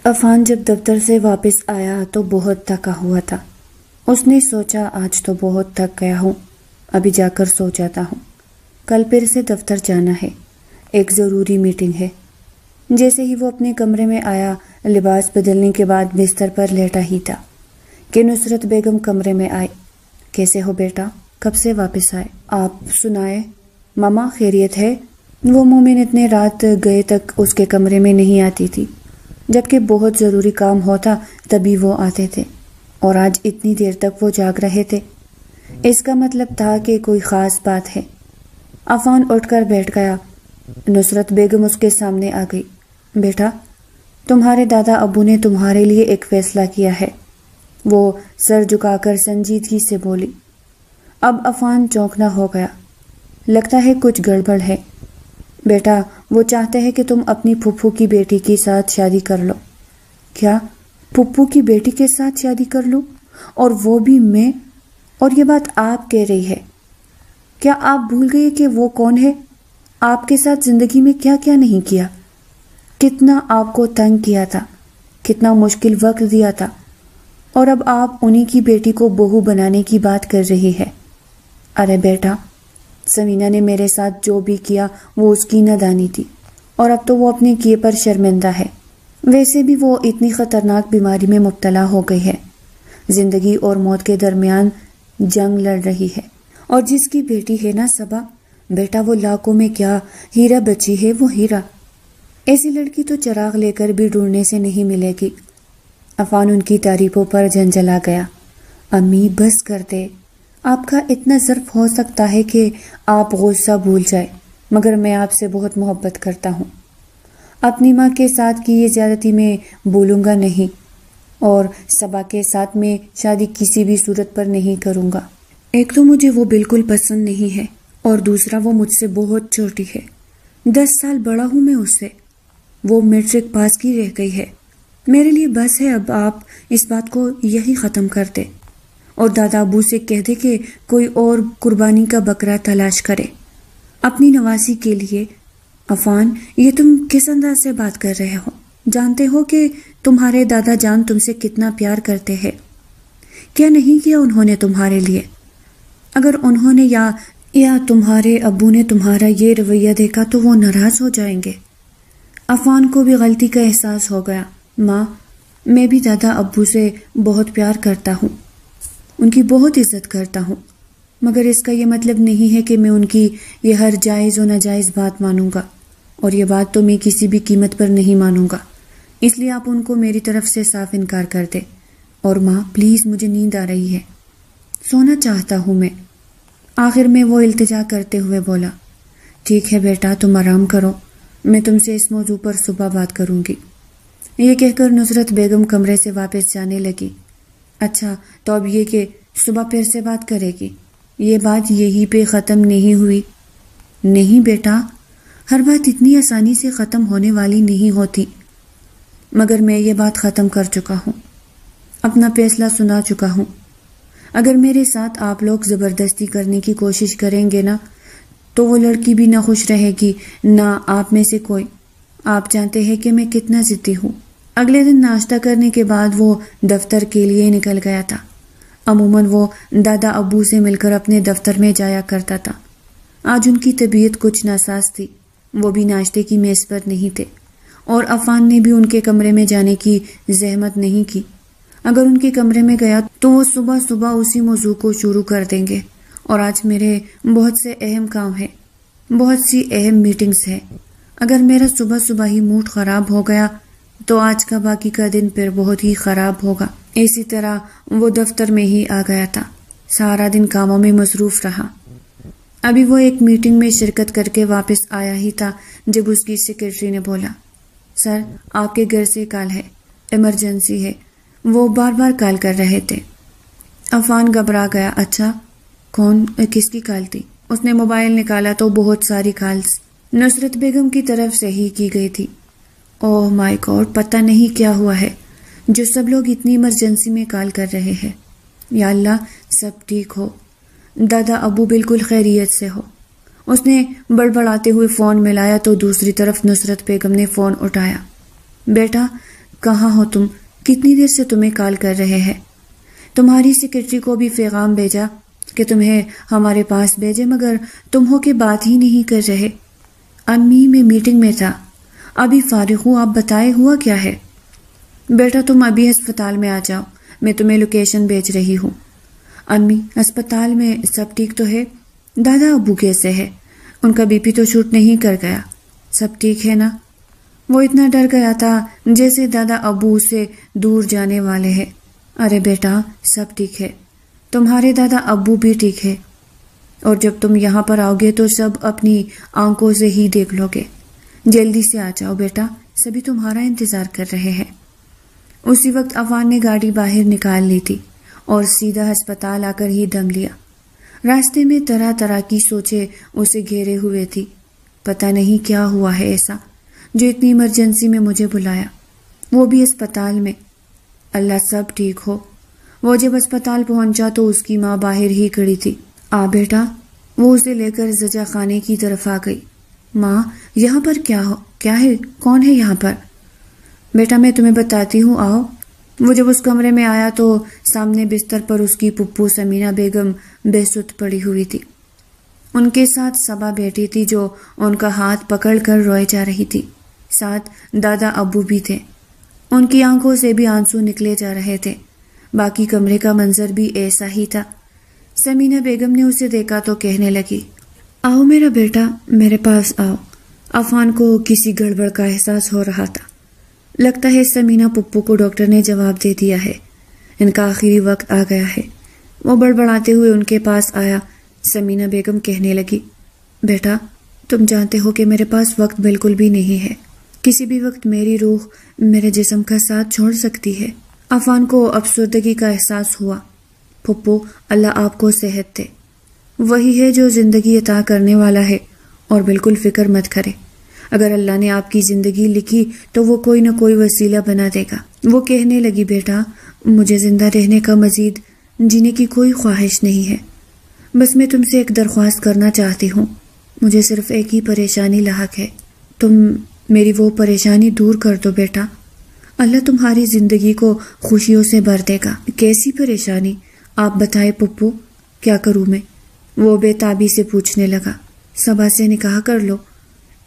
عفان جب دفتر سے واپس آیا تو بہت تھکا ہوا تھا۔ اس نے سوچا آج تو بہت تھک گیا ہوں، ابھی جا کر سو جاتا ہوں، کل پھر سے دفتر جانا ہے، ایک ضروری میٹنگ ہے۔ جیسے ہی وہ اپنے کمرے میں آیا، لباس بدلنے کے بعد بستر پر لیٹا ہی تھا کہ نصرت بیگم کمرے میں آئی۔ کیسے ہو بیٹا؟ کب سے واپس آئے؟ آپ سنائے؟ ماما خیریت ہے؟ وہ مومن اتنے رات گئے تک اس کے کمرے میں نہیں آتی تھی، جبکہ بہت ضروری کام ہوتا تبھی وہ آتے تھے، اور آج اتنی دیر تک وہ جاگ رہے تھے۔ اس کا مطلب تھا کہ کوئی خاص بات ہے۔ عفان اٹھ کر بیٹھ گیا۔ نصرت بیگم اس کے سامنے آ گئی۔ بیٹا، تمہارے دادا ابو نے تمہارے لیے ایک فیصلہ کیا ہے، وہ سر جھکا کر سنجیدگی سے بولی۔ اب عفان چونکنا ہو گیا۔ لگتا ہے کچھ گڑبڑ ہے۔ بیٹا، وہ چاہتے ہیں کہ تم اپنی پھپھو کی بیٹی کے ساتھ شادی کر لو۔ کیا؟ پھپھو کی بیٹی کے ساتھ شادی کر لوں؟ اور وہ بھی میں؟ اور یہ بات آپ کہہ رہی ہے؟ کیا آپ بھول گئے کہ وہ کون ہے؟ آپ کے ساتھ زندگی میں کیا کیا نہیں کیا، کتنا آپ کو تنگ کیا تھا، کتنا مشکل وقت دیا تھا، اور اب آپ انہی کی بیٹی کو بہو بنانے کی بات کر رہی ہے۔ ارے بیٹا، سمینہ نے میرے ساتھ جو بھی کیا وہ اس کی نادانی تھی، اور اب تو وہ اپنے کیے پر شرمندہ ہے۔ ویسے بھی وہ اتنی خطرناک بیماری میں مبتلا ہو گئی ہے، زندگی اور موت کے درمیان جنگ لڑ رہی ہے۔ اور جس کی بیٹی ہے نا صبا، بیٹا وہ لاکھوں میں کیا ہیرا بچی ہے، وہ ہیرا۔ ایسی لڑکی تو چراغ لے کر بھی ڈھونڈنے سے نہیں ملے گی۔ عفان ان کی تعریفوں پر جھنجھلا گیا۔ امی بس کر دے، آپ کا اتنا ظرف ہو سکتا ہے کہ آپ غصہ بھول جائے، مگر میں آپ سے بہت محبت کرتا ہوں۔ اپنی ماں کے ساتھ کی یہ زیادتی میں بولوں گا نہیں، اور صبا کے ساتھ میں شادی کسی بھی صورت پر نہیں کروں گا۔ ایک تو مجھے وہ بالکل پسند نہیں ہے، اور دوسرا وہ مجھ سے بہت چھوٹی ہے، 10 سال بڑا ہوں میں اس سے۔ وہ میٹرک پاس کی رہ گئی ہے۔ میرے لیے بس ہے، اب آپ اس بات کو یہی ختم کر دے، اور دادا ابو سے کہہ دے کہ کوئی اور قربانی کا بکرا تلاش کرے اپنی نواسی کے لیے۔ عفان، یہ تم کس انداز سے بات کر رہے ہو؟ جانتے ہو کہ تمہارے دادا جان تم سے کتنا پیار کرتے ہیں؟ کیا نہیں کیا انہوں نے تمہارے لیے؟ اگر انہوں نے یا تمہارے ابو نے تمہارا یہ رویہ دیکھا تو وہ ناراض ہو جائیں گے۔ عفان کو بھی غلطی کا احساس ہو گیا۔ ماں، میں بھی دادا ابو سے بہت پیار کرتا ہوں، ان کی بہت عزت کرتا ہوں، مگر اس کا یہ مطلب نہیں ہے کہ میں ان کی یہ ہر جائز و ناجائز بات مانوں گا، اور یہ بات تو میں کسی بھی قیمت پر نہیں مانوں گا۔ اس لیے آپ ان کو میری طرف سے صاف انکار کر دیں۔ اور ماں پلیز، مجھے نیند آ رہی ہے، سونا چاہتا ہوں میں۔ آخر میں وہ التجا کرتے ہوئے بولا۔ ٹھیک ہے بیٹا، تم آرام کرو، میں تم سے اس موضوع پر صبح بات کروں گی۔ یہ کہہ کر نصرت بیگم کمرے سے واپس جانے لگی۔ اچھا، تو اب یہ کہ صبح پھر سے بات کرے گی، یہ بات یہی پہ ختم نہیں ہوئی؟ نہیں بیٹا، ہر بات اتنی آسانی سے ختم ہونے والی نہیں ہوتی، مگر میں یہ بات ختم کر چکا ہوں، اپنا فیصلہ سنا چکا ہوں۔ اگر میرے ساتھ آپ لوگ زبردستی کرنے کی کوشش کریں گے نا، تو وہ لڑکی بھی نہ خوش رہے گی، نہ آپ میں سے کوئی۔ آپ جانتے ہیں کہ میں کتنا ضدی ہوں۔ اگلے دن ناشتہ کرنے کے بعد وہ دفتر کے لیے نکل گیا تھا۔ عموماً وہ دادا ابو سے مل کر اپنے دفتر میں جایا کرتا تھا۔ آج ان کی طبیعت کچھ ناساز تھی، وہ بھی ناشتے کی میز پر نہیں تھے، اور عفان نے بھی ان کے کمرے میں جانے کی زحمت نہیں کی۔ اگر ان کے کمرے میں گیا تو وہ صبح صبح اسی موضوع کو شروع کر دیں گے، اور آج میرے بہت سے اہم کام ہیں، بہت سی اہم میٹنگز ہیں۔ اگر میرا صبح صبح ہی موڈ خراب ہو گیا تو آج کا باقی کا دن پھر بہت ہی خراب ہوگا۔ اسی طرح وہ دفتر میں ہی آ گیا تھا، سارا دن کاموں میں مصروف رہا۔ ابھی وہ ایک میٹنگ میں شرکت کر کے واپس آیا ہی تھا جب اس کی سیکرٹری نے بولا، سر آپ کے گھر سے کال ہے، ایمرجنسی ہے۔ وہ بار بار کال کر رہے تھے۔ عفان گھبرا گیا۔ اچھا، کون، کس کی کال تھی؟ اس نے موبائل نکالا تو بہت ساری کالز نصرت بیگم کی طرف سے ہی کی گئی تھی۔ اوہ مائی گاڈ، پتہ نہیں کیا ہوا ہے جو سب لوگ اتنی ایمرجنسی میں کال کر رہے ہیں۔ یا اللہ، سب ٹھیک ہو، دادا ابو بالکل خیریت سے ہو۔ اس نے بڑبڑاتے ہوئے فون ملایا تو دوسری طرف نصرت بیگم نے فون اٹھایا۔ بیٹا، کہاں ہو تم؟ کتنی دیر سے تمہیں کال کر رہے ہیں۔ تمہاری سیکرٹری کو بھی پیغام بھیجا کہ تمہیں ہمارے پاس بھیجے، مگر تم ہو کے بات ہی نہیں کر رہے۔ امی میں میٹنگ میں تھا، ابھی فارغ ہوں، آپ بتائے ہوا کیا ہے؟ بیٹا تم ابھی ہسپتال میں آ جاؤ، میں تمہیں لوکیشن بھیج رہی ہوں۔ امی ہسپتال میں سب ٹھیک تو ہے؟ دادا ابو کیسے ہے؟ ان کا بی پی تو شوٹ نہیں کر گیا؟ سب ٹھیک ہے نا؟ وہ اتنا ڈر گیا تھا جیسے دادا ابو سے دور جانے والے ہیں۔ ارے بیٹا سب ٹھیک ہے، تمہارے دادا ابو بھی ٹھیک ہے، اور جب تم یہاں پر آؤ گے تو سب اپنی آنکھوں سے ہی دیکھ لو گے۔ جلدی سے آ جاؤ بیٹا، سبھی تمہارا انتظار کر رہے ہیں۔ اسی وقت عفان نے گاڑی باہر نکال لی تھی اور سیدھا ہسپتال آ کر ہی دم لیا۔ راستے میں طرح طرح کی سوچیں اسے گھیرے ہوئے تھی۔ پتہ نہیں کیا ہوا ہے ایسا جو اتنی ایمرجنسی میں مجھے بلایا، وہ بھی اسپتال میں۔ اللہ سب ٹھیک ہو۔ وہ جب اسپتال پہنچا تو اس کی ماں باہر ہی کھڑی تھی۔ آ بیٹا، وہ اسے لے کر زجا خانے کی طرف آ گئی۔ ماں یہاں پر کیا ہے؟ کون ہے یہاں پر؟ بیٹا میں تمہیں بتاتی ہوں، آؤ۔ وہ جب اس کمرے میں آیا تو سامنے بستر پر اس کی پھپھو سمینہ بیگم بے سدھ پڑی ہوئی تھی۔ ان کے ساتھ صبا بیٹی تھی جو ان کا ہاتھ پکڑ کر روئے جا رہی تھی۔ ساتھ دادا ابو بھی تھے، ان کی آنکھوں سے بھی آنسو نکلے جا رہے تھے۔ باقی کمرے کا منظر بھی ایسا ہی تھا۔ سمینہ بیگم نے اسے دیکھا تو کہنے لگی، آؤ میرا بیٹا، میرے پاس آؤ۔ عفان کو کسی گڑبڑ کا احساس ہو رہا تھا۔ لگتا ہے سمینہ پپو کو ڈاکٹر نے جواب دے دیا ہے، ان کا آخری وقت آ گیا ہے۔ وہ بڑبڑاتے ہوئے ان کے پاس آیا۔ سمینہ بیگم کہنے لگی، بیٹا تم جانتے ہو کہ میرے پاس وقت بالکل بھی نہیں ہے، کسی بھی وقت میری روح میرے جسم کا ساتھ چھوڑ سکتی ہے۔ عفان کو افسردگی کا احساس ہوا۔ پھپھو اللہ آپ کو صحت دے، وہی ہے جو زندگی عطا کرنے والا ہے، اور بالکل فکر مت کرے، اگر اللہ نے آپ کی زندگی لکھی تو وہ کوئی نہ کوئی وسیلہ بنا دے گا۔ وہ کہنے لگی، بیٹا مجھے زندہ رہنے کا مزید جینے کی کوئی خواہش نہیں ہے، بس میں تم سے ایک درخواست کرنا چاہتی ہوں۔ مجھے صرف ایک ہی پریشانی لاحق ہے، تم میری وہ پریشانی دور کر دو بیٹا، اللہ تمہاری زندگی کو خوشیوں سے بھر دے گا۔ کیسی پریشانی؟ آپ بتائے پپو، کیا کروں میں؟ وہ بے تابی سے پوچھنے لگا۔ صبا سے نکاح کر لو۔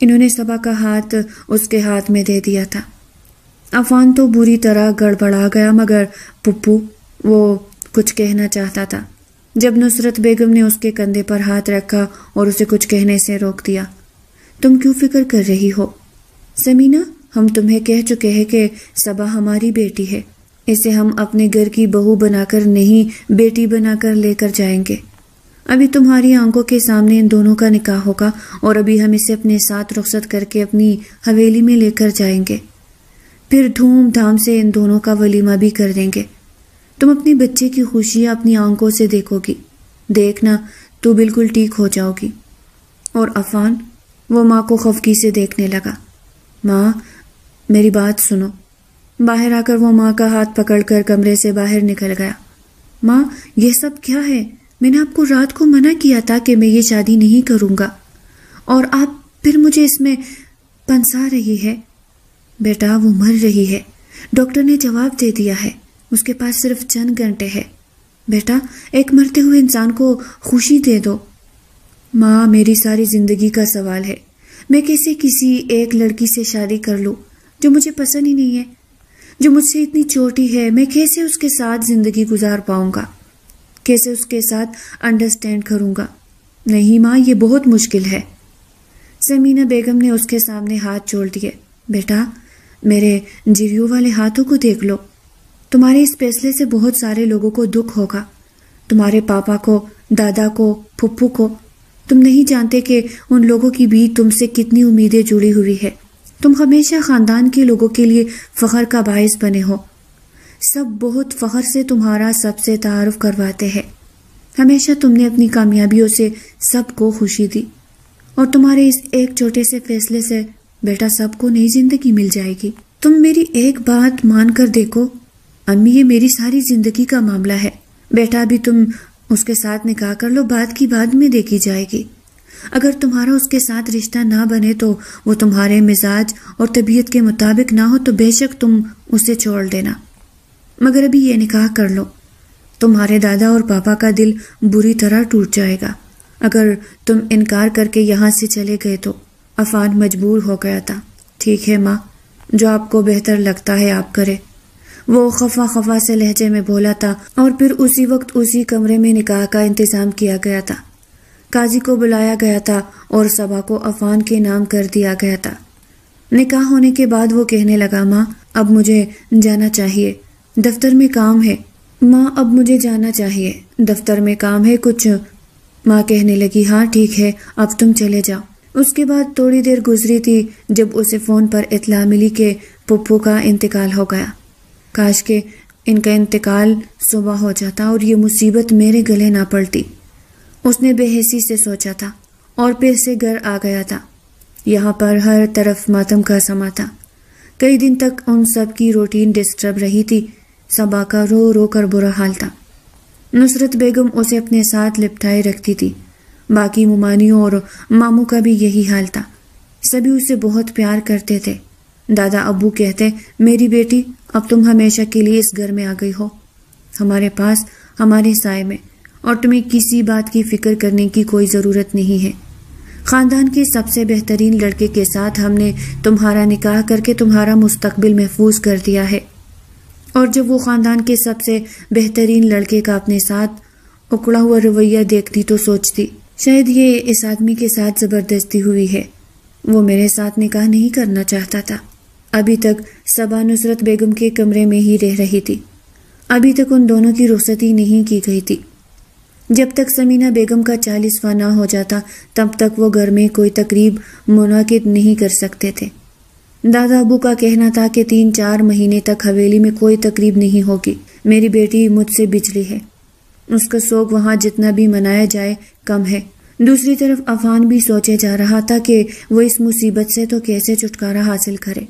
انہوں نے صبا کا ہاتھ اس کے ہاتھ میں دے دیا تھا۔ عفان تو بری طرح گڑبڑا گیا، مگر پپو وہ کچھ کہنا چاہتا تھا جب نصرت بیگم نے اس کے کندھے پر ہاتھ رکھا اور اسے کچھ کہنے سے روک دیا۔ تم کیوں فکر کر رہی ہو سمینہ؟ ہم تمہیں کہہ چکے ہیں کہ صبا ہماری بیٹی ہے، اسے ہم اپنے گھر کی بہو بنا کر نہیں بیٹی بنا کر لے کر جائیں گے۔ ابھی تمہاری آنکھوں کے سامنے ان دونوں کا نکاح ہوگا، اور ابھی ہم اسے اپنے ساتھ رخصت کر کے اپنی حویلی میں لے کر جائیں گے، پھر دھوم دھام سے ان دونوں کا ولیمہ بھی کر دیں گے۔ تم اپنی بچے کی خوشیاں اپنی آنکھوں سے دیکھو گی، دیکھنا تو بالکل ٹھیک ہو جاؤ گی۔ اور عفان، وہ ماں کو خفگی سے دیکھنے لگا۔ ماں میری بات سنو۔ باہر آ کر وہ ماں کا ہاتھ پکڑ کر کمرے سے باہر نکل گیا۔ ماں یہ سب کیا ہے؟ میں نے آپ کو رات کو منع کیا تھا کہ میں یہ شادی نہیں کروں گا، اور آپ پھر مجھے اس میں پنسا رہی ہے۔ بیٹا وہ مر رہی ہے، ڈاکٹر نے جواب دے دیا ہے، اس کے پاس صرف چند گھنٹے ہے۔ بیٹا ایک مرتے ہوئے انسان کو خوشی دے دو۔ ماں میری ساری زندگی کا سوال ہے، میں کیسے کسی ایک لڑکی سے شادی کر لوں جو مجھے پسند ہی نہیں ہے، جو مجھ سے اتنی چھوٹی ہے؟ میں کیسے اس کے ساتھ زندگی گزار پاؤں گا؟ کیسے اس کے ساتھ انڈرسٹینڈ کروں گا؟ نہیں ماں، یہ بہت مشکل ہے۔ سمینہ بیگم نے اس کے سامنے ہاتھ جوڑ دیے۔ بیٹا میرے جریوں والے ہاتھوں کو دیکھ لو، تمہارے اس فیصلے سے بہت سارے لوگوں کو دکھ ہوگا، تمہارے پاپا کو، دادا کو، پھپھو کو۔ تم نہیں جانتے کہ ان لوگوں کی بھی تم سے کتنی امیدیں جڑی ہوئی ہے۔ تم ہمیشہ خاندان کے لوگوں کے لیے فخر کا باعث بنے ہو، سب بہت فخر سے تمہارا سب سے تعارف کرواتے ہیں۔ ہمیشہ تم نے اپنی کامیابیوں سے سب کو خوشی دی، اور تمہارے اس ایک چھوٹے سے فیصلے سے بیٹا سب کو نئی زندگی مل جائے گی۔ تم میری ایک بات مان کر دیکھو امی، یہ میری ساری زندگی کا معاملہ ہے۔ بیٹا ابھی تم اس کے ساتھ نکاح کر لو، بات کی بعد میں دیکھی جائے گی۔ اگر تمہارا اس کے ساتھ رشتہ نہ بنے تو وہ تمہارے مزاج اور طبیعت کے مطابق نہ ہو تو بے شک تم اسے چھوڑ دینا، مگر ابھی یہ نکاح کر لو، تمہارے دادا اور پاپا کا دل بری طرح ٹوٹ جائے گا۔ اگر تم انکار کر کے یہاں سے چلے گئے تو عفان مجبور ہو گیا تھا۔ ٹھیک ہے ماں، جو آپ کو بہتر لگتا ہے آپ کرے، وہ خفا خفا سے لہجے میں بولا تھا، اور پھر اسی وقت اسی کمرے میں نکاح کا انتظام کیا گیا تھا۔ قاضی کو بلایا گیا تھا اور صبا کو عفان کے نام کر دیا گیا تھا۔ نکاح ہونے کے بعد وہ کہنے لگا، ماں اب مجھے جانا چاہیے، دفتر میں کام ہے۔ ماں اب مجھے جانا چاہیے، دفتر میں کام ہے کچھ۔ ماں کہنے لگی، ہاں ٹھیک ہے، اب تم چلے جاؤ۔ اس کے بعد تھوڑی دیر گزری تھی جب اسے فون پر اطلاع ملی کہ پپو کا انتقال ہو گیا۔ کاش کہ ان کا انتقال صبح ہو جاتا اور یہ مصیبت میرے گلے نہ پڑتی، اس نے بے حسی سے سوچا تھا، اور پھر سے گھر آ گیا تھا۔ یہاں پر ہر طرف ماتم کا سما تھا۔ کئی دن تک ان سب کی روٹین ڈسٹرب رہی تھی۔ صبا کا رو رو کر برا حال تھا۔ نصرت بیگم اسے اپنے ساتھ لپٹائے رکھتی تھی، باقی ممانیوں اور ماموں کا بھی یہی حال تھا۔ سبھی اسے بہت پیار کرتے تھے۔ دادا ابو کہتے، میری بیٹی اب تم ہمیشہ کے لیے اس گھر میں آ گئی ہو، ہمارے پاس، ہمارے سائے میں، اور تمہیں کسی بات کی فکر کرنے کی کوئی ضرورت نہیں ہے۔ خاندان کے سب سے بہترین لڑکے کے ساتھ ہم نے تمہارا نکاح کر کے تمہارا مستقبل محفوظ کر دیا ہے۔ اور جب وہ خاندان کے سب سے بہترین لڑکے کا اپنے ساتھ اکڑا ہوا رویہ دیکھتی تو سوچتی، شاید یہ اس آدمی کے ساتھ زبردستی ہوئی ہے، وہ میرے ساتھ نکاح نہیں کرنا چاہتا تھا۔ ابھی تک صبا نصرت بیگم کے کمرے میں ہی رہ رہی تھی، ابھی تک ان دونوں کی رخصتی نہیں کی گئی تھی۔ جب تک سمینہ بیگم کا 40واں نہ ہو جاتا تب تک وہ گھر میں کوئی تقریب منعقد نہیں کر سکتے تھے۔ دادا ابو کا کہنا تھا کہ 3-4 مہینے تک حویلی میں کوئی تقریب نہیں ہوگی۔ میری بیٹی مجھ سے بچلی ہے، اس کا سوگ وہاں جتنا بھی منایا جائے کم ہے۔ دوسری طرف عفان بھی سوچے جا رہا تھا کہ وہ اس مصیبت سے تو کیسے چھٹکارا حاصل کرے۔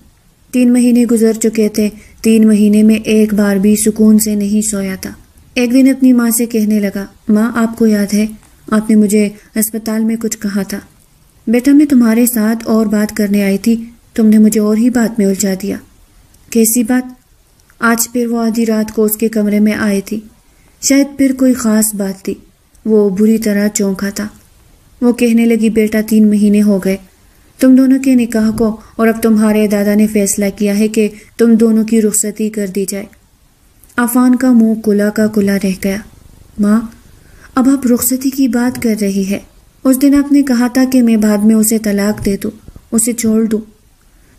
3 مہینے گزر چکے تھے، 3 مہینے میں ایک بار بھی سکون سے نہیں سویا تھا۔ ایک دن اپنی ماں سے کہنے لگا، ماں آپ کو یاد ہے آپ نے مجھے اسپتال میں کچھ کہا تھا؟ بیٹا میں تمہارے ساتھ اور بات کرنے آئی تھی، تم نے مجھے اور ہی بات میں الجھا دیا۔ کیسی بات؟ آج پھر وہ آدھی رات کو اس کے کمرے میں آئی تھی، شاید پھر کوئی خاص بات تھی۔ وہ بری طرح چونکا تھا۔ وہ کہنے لگی، بیٹا 3 مہینے ہو گئے تم دونوں کے نکاح کو، اور اب تمہارے دادا نے فیصلہ کیا ہے کہ تم دونوں کی رخصتی کر دی جائے۔ عفان کا منہ کلا کا کلا رہ گیا۔ ماں اب آپ رخصتی کی بات کر رہی ہے؟ اس دن آپ نے کہا تھا کہ میں بعد میں اسے طلاق دے دوں، اسے چھوڑ دوں۔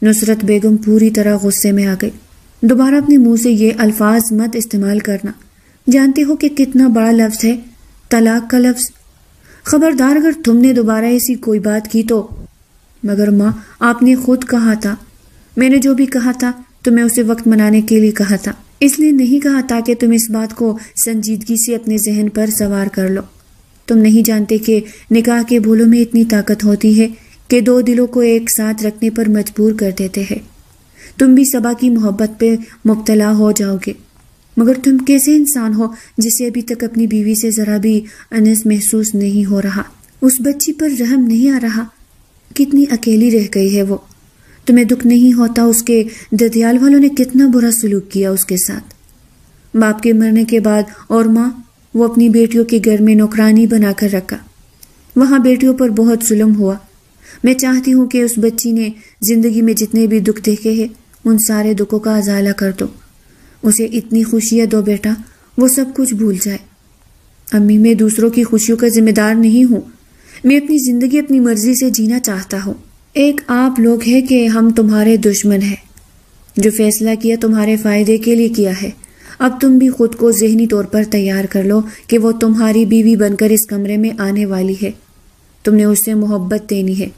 نصرت بیگم پوری طرح غصے میں آ گئی۔ دوبارہ اپنے منہ سے یہ الفاظ مت استعمال کرنا، جانتے ہو کہ کتنا بڑا لفظ ہے طلاق کا لفظ۔ خبردار اگر تم نے دوبارہ ایسی کوئی بات کی تو۔ مگر ماں آپ نے خود کہا تھا۔ میں نے جو بھی کہا تھا تو میں اسے وقت منانے کے لیے کہا تھا، اس لیے نہیں کہا تھا کہ تم اس بات کو سنجیدگی سے اپنے ذہن پر سوار کر لو۔ تم نہیں جانتے کہ نکاح کے بولوں میں اتنی طاقت ہوتی ہے کہ 2 دلوں کو ایک ساتھ رکھنے پر مجبور کر دیتے ہیں۔ تم بھی صبا کی محبت پہ مبتلا ہو جاؤ گے، مگر تم کیسے انسان ہو جسے ابھی تک اپنی بیوی سے ذرا بھی انس محسوس نہیں ہو رہا، اس بچی پر رحم نہیں آ رہا، کتنی اکیلی رہ گئی ہے وہ۔ تمہیں دکھ نہیں ہوتا اس کے ددیال والوں نے کتنا برا سلوک کیا اس کے ساتھ، باپ کے مرنے کے بعد؟ اور ماں وہ اپنی بیٹیوں کے گھر میں نوکرانی بنا کر رکھا، وہاں بیٹیوں پر بہت ظلم ہوا۔ میں چاہتی ہوں کہ اس بچی نے زندگی میں جتنے بھی دکھ دیکھے ہیں ان سارے دکھوں کا ازالہ کر دو، اسے اتنی خوشیاں دو بیٹا وہ سب کچھ بھول جائے۔ امی میں دوسروں کی خوشیوں کا ذمہ دار نہیں ہوں، میں اپنی زندگی اپنی مرضی سے جینا چاہتا ہوں۔ ایک آپ لوگ ہے کہ ہم تمہارے دشمن ہیں، جو فیصلہ کیا تمہارے فائدے کے لیے کیا ہے۔ اب تم بھی خود کو ذہنی طور پر تیار کر لو کہ وہ تمہاری بیوی بن کر اس کمرے میں آنے والی ہے، تم نے اس سے محبت دینی ہے،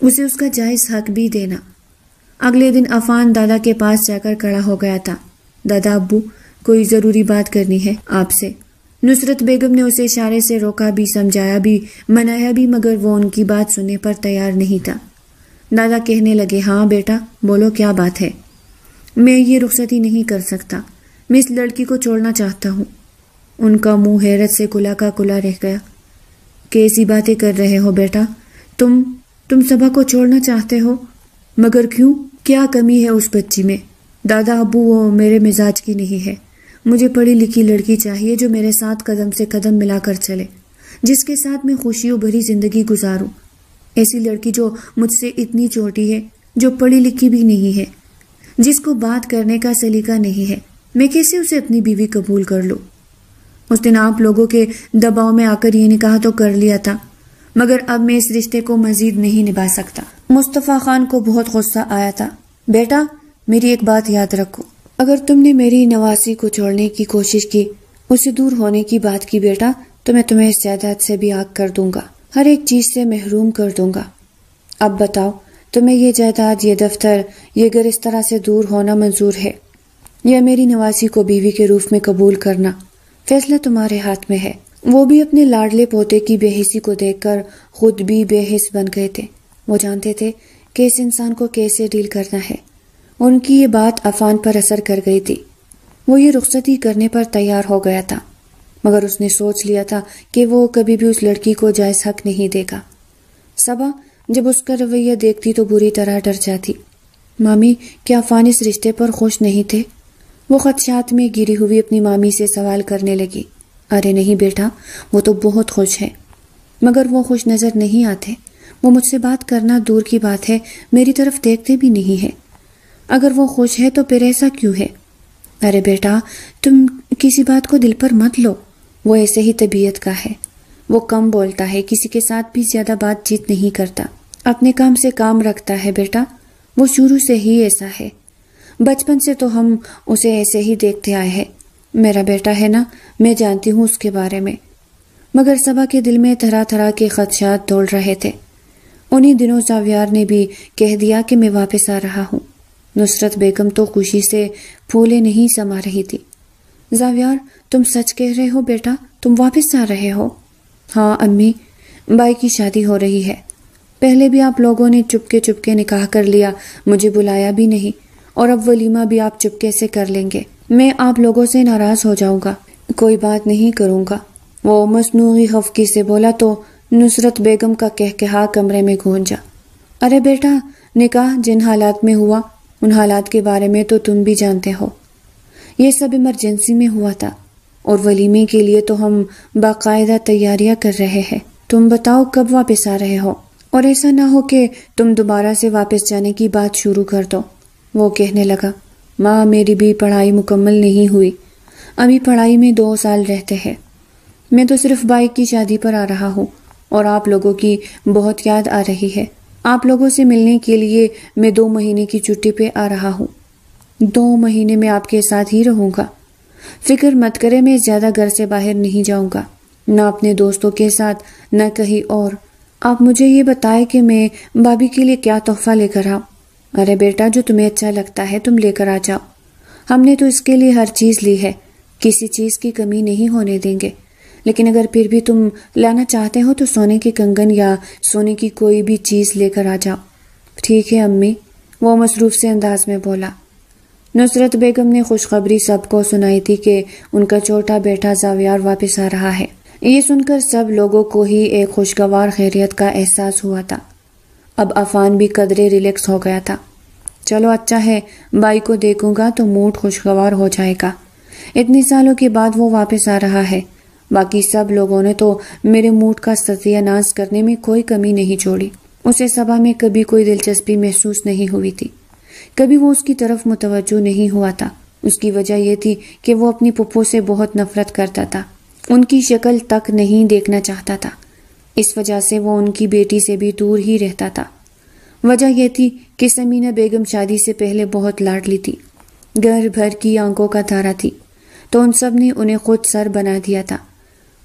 اسے اس کا جائز حق بھی دینا۔ اگلے دن عفان دادا کے پاس جا کر کھڑا ہو گیا تھا۔ دادا ابو کوئی ضروری بات کرنی ہے آپ سے۔ نصرت بیگم نے اسے اشارے سے روکا بھی، سمجھایا بھی، منایا بھی، مگر وہ ان کی بات سننے پر تیار نہیں تھا۔ دادا کہنے لگے، ہاں بیٹا بولو کیا بات ہے؟ میں یہ رخصتی نہیں کر سکتا، میں اس لڑکی کو چھوڑنا چاہتا ہوں۔ ان کا منہ حیرت سے کلا کا کلا رہ گیا۔ کیسی باتیں کر رہے ہو بیٹا؟ تم صبا کو چھوڑنا چاہتے ہو؟ مگر کیوں؟ کیا کمی ہے اس بچی میں؟ دادا ابو وہ میرے مزاج کی نہیں ہے. مجھے پڑھی لکھی لڑکی چاہیے جو میرے ساتھ قدم سے قدم ملا کر چلے، جس کے ساتھ میں خوشیوں بھری زندگی گزاروں. ایسی لڑکی جو مجھ سے اتنی چھوٹی ہے، جو پڑھی لکھی بھی نہیں ہے، جس کو بات کرنے کا سلیقہ نہیں ہے، میں کیسے اسے اپنی بیوی قبول کر لوں؟ اس دن آپ لوگوں کے دباؤ میں آ کر یہ نکاح تو کر لیا تھا، مگر اب میں اس رشتے کو مزید نہیں نبھا سکتا. مصطفیٰ خان کو بہت غصہ آیا تھا. بیٹا میری ایک بات یاد رکھو، اگر تم نے میری نواسی کو چھوڑنے کی کوشش کی، اس سے دور ہونے کی بات کی بیٹا، تو میں تمہیں اس جائیداد سے بھی آگ کر دوں گا، ہر ایک چیز سے محروم کر دوں گا. اب بتاؤ، تمہیں یہ جائیداد، یہ دفتر، یہ گھر اس طرح سے دور ہونا منظور ہے یا میری نواسی کو بیوی کے روپ میں قبول کرنا؟ فیصلہ تمہارے ہاتھ میں ہے. وہ بھی اپنے لاڈلے پوتے کی بے حسی کو دیکھ کر خود بھی بے حس بن گئے تھے. وہ جانتے تھے کہ اس انسان کو کیسے ڈیل کرنا ہے. ان کی یہ بات عفان پر اثر کر گئی تھی. وہ یہ رخصتی کرنے پر تیار ہو گیا تھا، مگر اس نے سوچ لیا تھا کہ وہ کبھی بھی اس لڑکی کو جائز حق نہیں دے گا. صبا جب اس کا رویہ دیکھتی تو بری طرح ڈر جاتی. مامی کیا عفان اس رشتے پر خوش نہیں تھے؟ وہ خدشات میں گری ہوئی اپنی مامی سے سوال کرنے لگی. ارے نہیں بیٹا، وہ تو بہت خوش ہے، مگر وہ خوش نظر نہیں آتے. وہ مجھ سے بات کرنا دور کی بات ہے، میری طرف دیکھتے بھی نہیں ہے. اگر وہ خوش ہے تو پھر ایسا کیوں ہے؟ ارے بیٹا تم کسی بات کو دل پر مت لو، وہ ایسے ہی طبیعت کا ہے. وہ کم بولتا ہے، کسی کے ساتھ بھی زیادہ بات چیت نہیں کرتا، اپنے کام سے کام رکھتا ہے. بیٹا وہ شروع سے ہی ایسا ہے، بچپن سے تو ہم اسے ایسے ہی دیکھتے آئے ہیں. میرا بیٹا ہے نا، میں جانتی ہوں اس کے بارے میں. مگر صبا کے دل میں طرح طرح کے خدشات دوڑ رہے تھے. انہی دنوں زاویار نے بھی کہہ دیا کہ میں واپس آ رہا ہوں. نصرت بیگم تو خوشی سے پھولے نہیں سما رہی تھی. زاویار تم سچ کہہ رہے ہو بیٹا؟ تم واپس آ رہے ہو؟ ہاں امی، بائی کی شادی ہو رہی ہے. پہلے بھی آپ لوگوں نے چپکے نکاح کر لیا، مجھے بلایا بھی نہیں، اور اب ولیمہ بھی آپ چپکے سے کر لیں گے. میں آپ لوگوں سے ناراض ہو جاؤں گا. کوئی بات نہیں کروں گا، وہ مصنوعی خفگی سے بولا تو نصرت بیگم کا کہکہا کمرے میں گونجا. ارے بیٹا، نکاح جن حالات میں ہوا ان حالات کے بارے میں تو تم بھی جانتے ہو. یہ سب ایمرجنسی میں ہوا تھا، اور ولیمے کے لیے تو ہم باقاعدہ تیاریاں کر رہے ہیں. تم بتاؤ کب واپس آ رہے ہو؟ اور ایسا نہ ہو کہ تم دوبارہ سے واپس جانے کی بات شروع کر دو. وہ کہنے لگا، ماں میری بھی پڑھائی مکمل نہیں ہوئی، ابھی پڑھائی میں 2 سال رہتے ہیں. میں تو صرف بائی کی شادی پر آ رہا ہوں، اور آپ لوگوں کی بہت یاد آ رہی ہے. آپ لوگوں سے ملنے کے لیے میں 2 مہینے کی چھٹی پہ آ رہا ہوں. 2 مہینے میں آپ کے ساتھ ہی رہوں گا. فکر مت کرے، میں زیادہ گھر سے باہر نہیں جاؤں گا، نہ اپنے دوستوں کے ساتھ نہ کہیں اور. آپ مجھے یہ بتائیں کہ میں بابی کے لیے کیا تحفہ لے کر آؤں؟ ارے بیٹا جو تمہیں اچھا لگتا ہے تم لے کر آ جاؤ. ہم نے تو اس کے لیے ہر چیز لی ہے، کسی چیز کی کمی نہیں ہونے دیں گے. لیکن اگر پھر بھی تم لانا چاہتے ہو تو سونے کے کنگن یا سونے کی کوئی بھی چیز لے کر آ جاؤ. ٹھیک ہے امی، وہ مصروف سے انداز میں بولا. نصرت بیگم نے خوشخبری سب کو سنائی تھی کہ ان کا چھوٹا بیٹا زاویار واپس آ رہا ہے. یہ سن کر سب لوگوں کو ہی ایک خوشگوار خیریت کا احساس ہوا تھا. اب عفان بھی قدرے ریلیکس ہو گیا تھا. چلو اچھا ہے، بائی کو دیکھوں گا تو موڈ خوشگوار ہو جائے گا. اتنے سالوں کے بعد وہ واپس آ رہا ہے. باقی سب لوگوں نے تو میرے موڈ کا ستیہ ناش کرنے میں کوئی کمی نہیں چھوڑی. اسے صبا میں کبھی کوئی دلچسپی محسوس نہیں ہوئی تھی، کبھی وہ اس کی طرف متوجہ نہیں ہوا تھا. اس کی وجہ یہ تھی کہ وہ اپنی پھپھو سے بہت نفرت کرتا تھا، ان کی شکل تک نہیں دیکھنا چاہتا تھا. اس وجہ سے وہ ان کی بیٹی سے بھی دور ہی رہتا تھا. وجہ یہ تھی کہ سمینہ بیگم شادی سے پہلے بہت لاڈلی تھی، گھر بھر کی آنکھوں کا تارا تھی، تو ان سب نے انہیں خود سر بنا دیا تھا.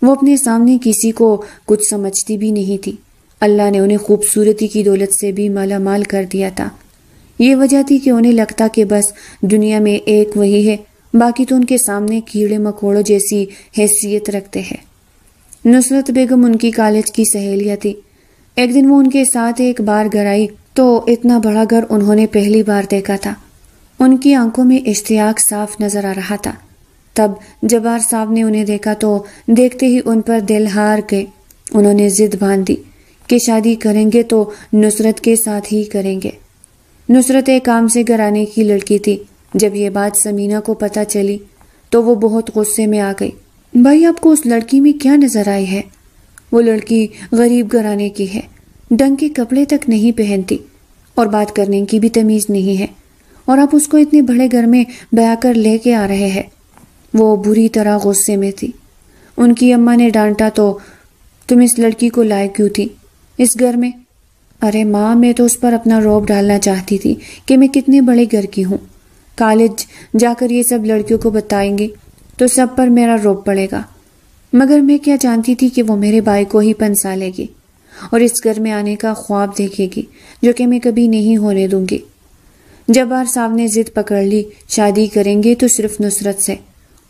وہ اپنے سامنے کسی کو کچھ سمجھتی بھی نہیں تھی. اللہ نے انہیں خوبصورتی کی دولت سے بھی مالا مال کر دیا تھا. یہ وجہ تھی کہ انہیں لگتا کہ بس دنیا میں ایک وہی ہے، باقی تو ان کے سامنے کیڑے مکوڑوں جیسی حیثیت رکھتے ہیں. نصرت بیگم ان کی کالج کی سہیلیہ تھی. ایک دن وہ ان کے ساتھ ایک بار گھر آئی تو اتنا بڑا گھر انہوں نے پہلی بار دیکھا تھا. ان کی آنکھوں میں اشتیاق صاف نظر آ رہا تھا. تب جبار صاحب نے انہیں دیکھا تو دیکھتے ہی ان پر دل ہار گئے. انہوں نے ضد باندھ دی کہ شادی کریں گے تو نصرت کے ساتھ ہی کریں گے۔ نصرت ایک کام سے گھرانے کی لڑکی تھی۔ جب یہ بات سمینہ کو پتہ چلی تو وہ بہت غصے میں آ گئی۔ بھائی آپ کو اس لڑکی میں کیا نظر آئی ہے؟ وہ لڑکی غریب گھرانے کی ہے، ڈنگ کے کپڑے تک نہیں پہنتی اور بات کرنے کی بھی تمیز نہیں ہے، اور آپ اس کو اتنے بڑے گھر میں بیاہ کر لے کے آ رہے ہیں۔ وہ بری طرح غصے میں تھی۔ ان کی اماں نے ڈانٹا تو تم اس لڑکی کو لائے کیوں تھی اس گھر میں؟ ارے ماں، میں تو اس پر اپنا رعب ڈالنا چاہتی تھی کہ میں کتنے بڑے گھر کی ہوں۔ کالج جا کر یہ سب لڑکیوں کو بتائیں گے تو سب پر میرا رعب پڑے گا، مگر میں کیا جانتی تھی کہ وہ میرے بھائی کو ہی پنسا لے گی اور اس گھر میں آنے کا خواب دیکھے گی، جو کہ میں کبھی نہیں ہونے دوں گی۔ جبار صاحب نے ضد پکڑ لی، شادی کریں گے تو صرف نصرت سے،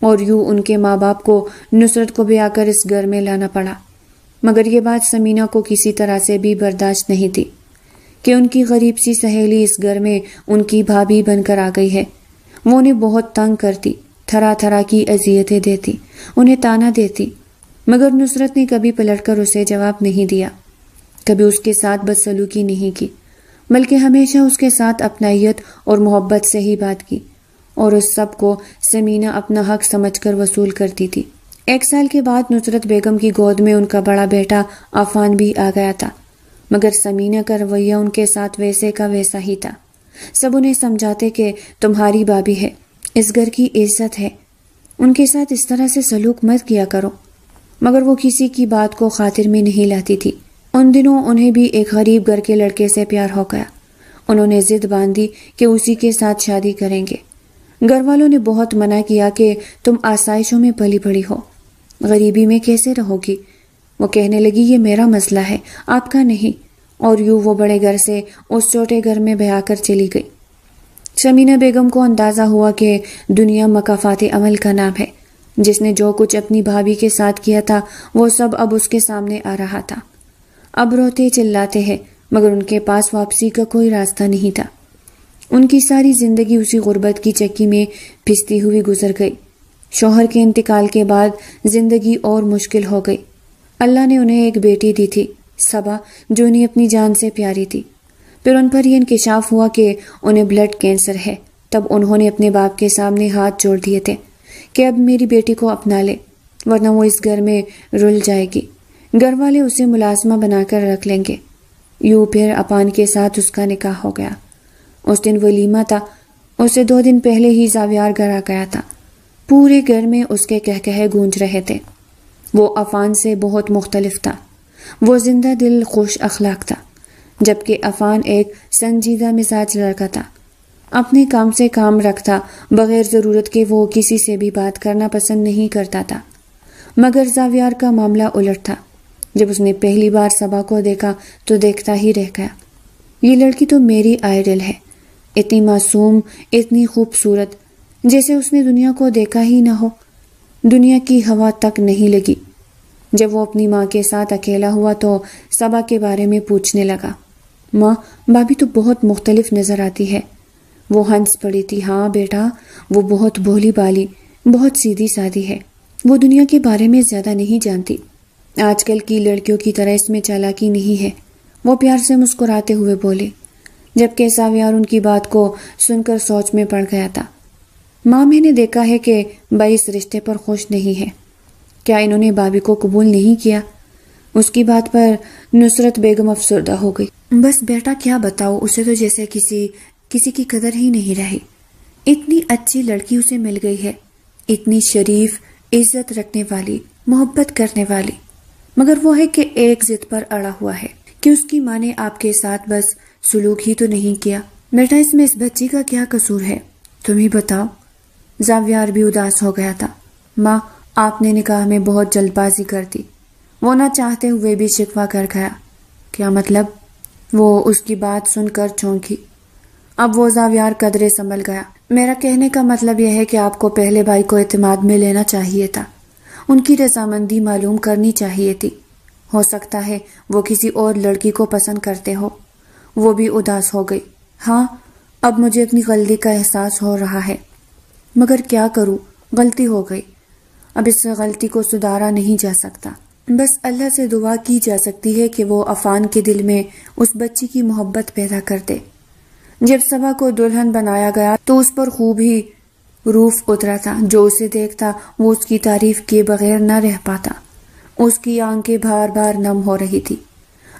اور یوں ان کے ماں باپ کو نصرت کو بھی آ کر اس گھر میں لانا پڑا۔ مگر یہ بات سمینہ کو کسی طرح سے بھی برداشت نہیں تھی کہ ان کی غریب سی سہیلی اس گھر میں ان کی بھابھی بن کر آ گئی ہے۔ وہ انہیں بہت تنگ کرتی، طرح طرح کی اذیتیں دیتی، انہیں تانا دیتی، مگر نصرت نے کبھی پلٹ کر اسے جواب نہیں دیا، کبھی اس کے ساتھ بدسلوکی نہیں کی، بلکہ ہمیشہ اس کے ساتھ اپنائیت اور محبت سے ہی بات کی، اور اس سب کو سمینہ اپنا حق سمجھ کر وصول کرتی تھی۔ 1 سال کے بعد نصرت بیگم کی گود میں ان کا بڑا بیٹا عفان بھی آ گیا تھا، مگر سمینہ کا رویہ ان کے ساتھ ویسے کا ویسا ہی تھا۔ سب انہیں سمجھاتے کہ تمہاری بھابھی ہے، اس گھر کی عزت ہے، ان کے ساتھ اس طرح سے سلوک مت کیا کرو، مگر وہ کسی کی بات کو خاطر میں نہیں لاتی تھی۔ ان دنوں انہیں بھی ایک غریب گھر کے لڑکے سے پیار ہو گیا۔ انہوں نے ضد باندھی کہ اسی کے ساتھ شادی کریں گے۔ گھر والوں نے بہت منع کیا کہ تم آسائشوں میں پلی بڑھی ہو، غریبی میں کیسے رہو گی؟ وہ کہنے لگی یہ میرا مسئلہ ہے، آپ کا نہیں، اور یوں وہ بڑے گھر سے اس چھوٹے گھر میں بیاہ کر چلی گئی۔ سمینہ بیگم کو اندازہ ہوا کہ دنیا مکافات عمل کا نام ہے۔ جس نے جو کچھ اپنی بھابھی کے ساتھ کیا تھا وہ سب اب اس کے سامنے آ رہا تھا۔ اب روتے چلاتے ہیں، مگر ان کے پاس واپسی کا کوئی راستہ نہیں تھا۔ ان کی ساری زندگی اسی غربت کی چکی میں پھستی ہوئی گزر گئی۔ شوہر کے انتقال کے بعد زندگی اور مشکل ہو گئی۔ اللہ نے انہیں ایک بیٹی دی تھی، صبا، جو انہیں اپنی جان سے پیاری تھی۔ پھر ان پر یہ انکشاف ہوا کہ انہیں بلڈ کینسر ہے۔ تب انہوں نے اپنے باپ کے سامنے ہاتھ جوڑ دیے تھے کہ اب میری بیٹی کو اپنا لے، ورنہ وہ اس گھر میں رل جائے گی۔ گھر والے اسے ملازمہ بنا کر رکھ لیں گے۔ یوں پھر اپان کے ساتھ اس کا نکاح ہو گیا۔ اس دن ولیمہ تھا۔ اسے 2 دن پہلے ہی زاویار گھر آ گیا تھا۔ پورے گھر میں اس کے کہکہے گونج رہے تھے۔ وہ عفان سے بہت مختلف تھا۔ وہ زندہ دل، خوش اخلاق تھا، جبکہ عفان ایک سنجیدہ مزاج لڑکا تھا۔ اپنے کام سے کام رکھتا، بغیر ضرورت کے وہ کسی سے بھی بات کرنا پسند نہیں کرتا تھا۔ مگر زاویار کا معاملہ الٹ تھا۔ جب اس نے پہلی بار صبا کو دیکھا تو دیکھتا ہی رہ گیا۔ یہ لڑکی تو میری آئیڈل ہے، اتنی معصوم، اتنی خوبصورت، جیسے اس نے دنیا کو دیکھا ہی نہ ہو، دنیا کی ہوا تک نہیں لگی۔ جب وہ اپنی ماں کے ساتھ اکیلا ہوا تو صبا کے بارے میں پوچھنے لگا۔ ماں، بھابھی تو بہت مختلف نظر آتی ہے۔ وہ ہنس پڑی تھی۔ ہاں بیٹا، وہ بہت بھولی بالی، بہت سیدھی سادی ہے۔ وہ دنیا کے بارے میں زیادہ نہیں جانتی۔ آج کل کی لڑکیوں کی طرح اس میں چالاکی نہیں ہے، وہ پیار سے مسکراتے ہوئے بولے، جبکہ ساویار ان کی بات کو سن کر سوچ میں پڑ گیا تھا۔ ماں، میں نے دیکھا ہے کہ بھائی اس رشتے پر خوش نہیں ہے۔ کیا انہوں نے بھابھی کو قبول نہیں کیا؟ اس کی بات پر نصرت بیگم افسردہ ہو گئی۔ بس بیٹا کیا بتاؤ، اسے تو جیسے کسی کی قدر ہی نہیں رہی۔ اتنی اچھی لڑکی اسے مل گئی ہے، اتنی شریف، عزت رکھنے والی، محبت کرنے والی، مگر وہ ہے کہ ایک ضد پر اڑا ہوا ہے کہ اس کی ماں نے آپ کے ساتھ بس سلوک ہی تو نہیں کیا۔ بیٹا اس میں اس بچی کا کیا قصور ہے، تم ہی بتاؤ۔ زاویار بھی اداس ہو گیا تھا۔ ماں، آپ نے نکاح میں بہت جلد بازی کر دی۔ وہ نہ چاہتے ہوئے بھی شکوہ کر گیا۔ کیا مطلب؟ وہ اس کی بات سن کر چونکی۔ اب وہ زاویار قدرے سنبھل گیا۔ میرا کہنے کا مطلب یہ ہے کہ آپ کو پہلے بھائی کو اعتماد میں لینا چاہیے تھا، ان کی رضامندی معلوم کرنی چاہیے تھی۔ ہو سکتا ہے وہ کسی اور لڑکی کو پسند کرتے ہو۔ وہ بھی اداس ہو گئی۔ ہاں، اب مجھے اپنی غلطی کا احساس ہو رہا ہے، مگر کیا کروں، غلطی ہو گئی، اب اس غلطی کو سدھارا نہیں جا سکتا۔ بس اللہ سے دعا کی جا سکتی ہے کہ وہ عفان کے دل میں اس بچی کی محبت پیدا کر دے۔ جب صبا کو دلہن بنایا گیا تو اس پر خوب ہی روف اترا تھا۔ جو اسے دیکھتا وہ اس کی تعریف کیے بغیر نہ رہ پاتا۔ اس کی آنکھیں بار بار نم ہو رہی تھی۔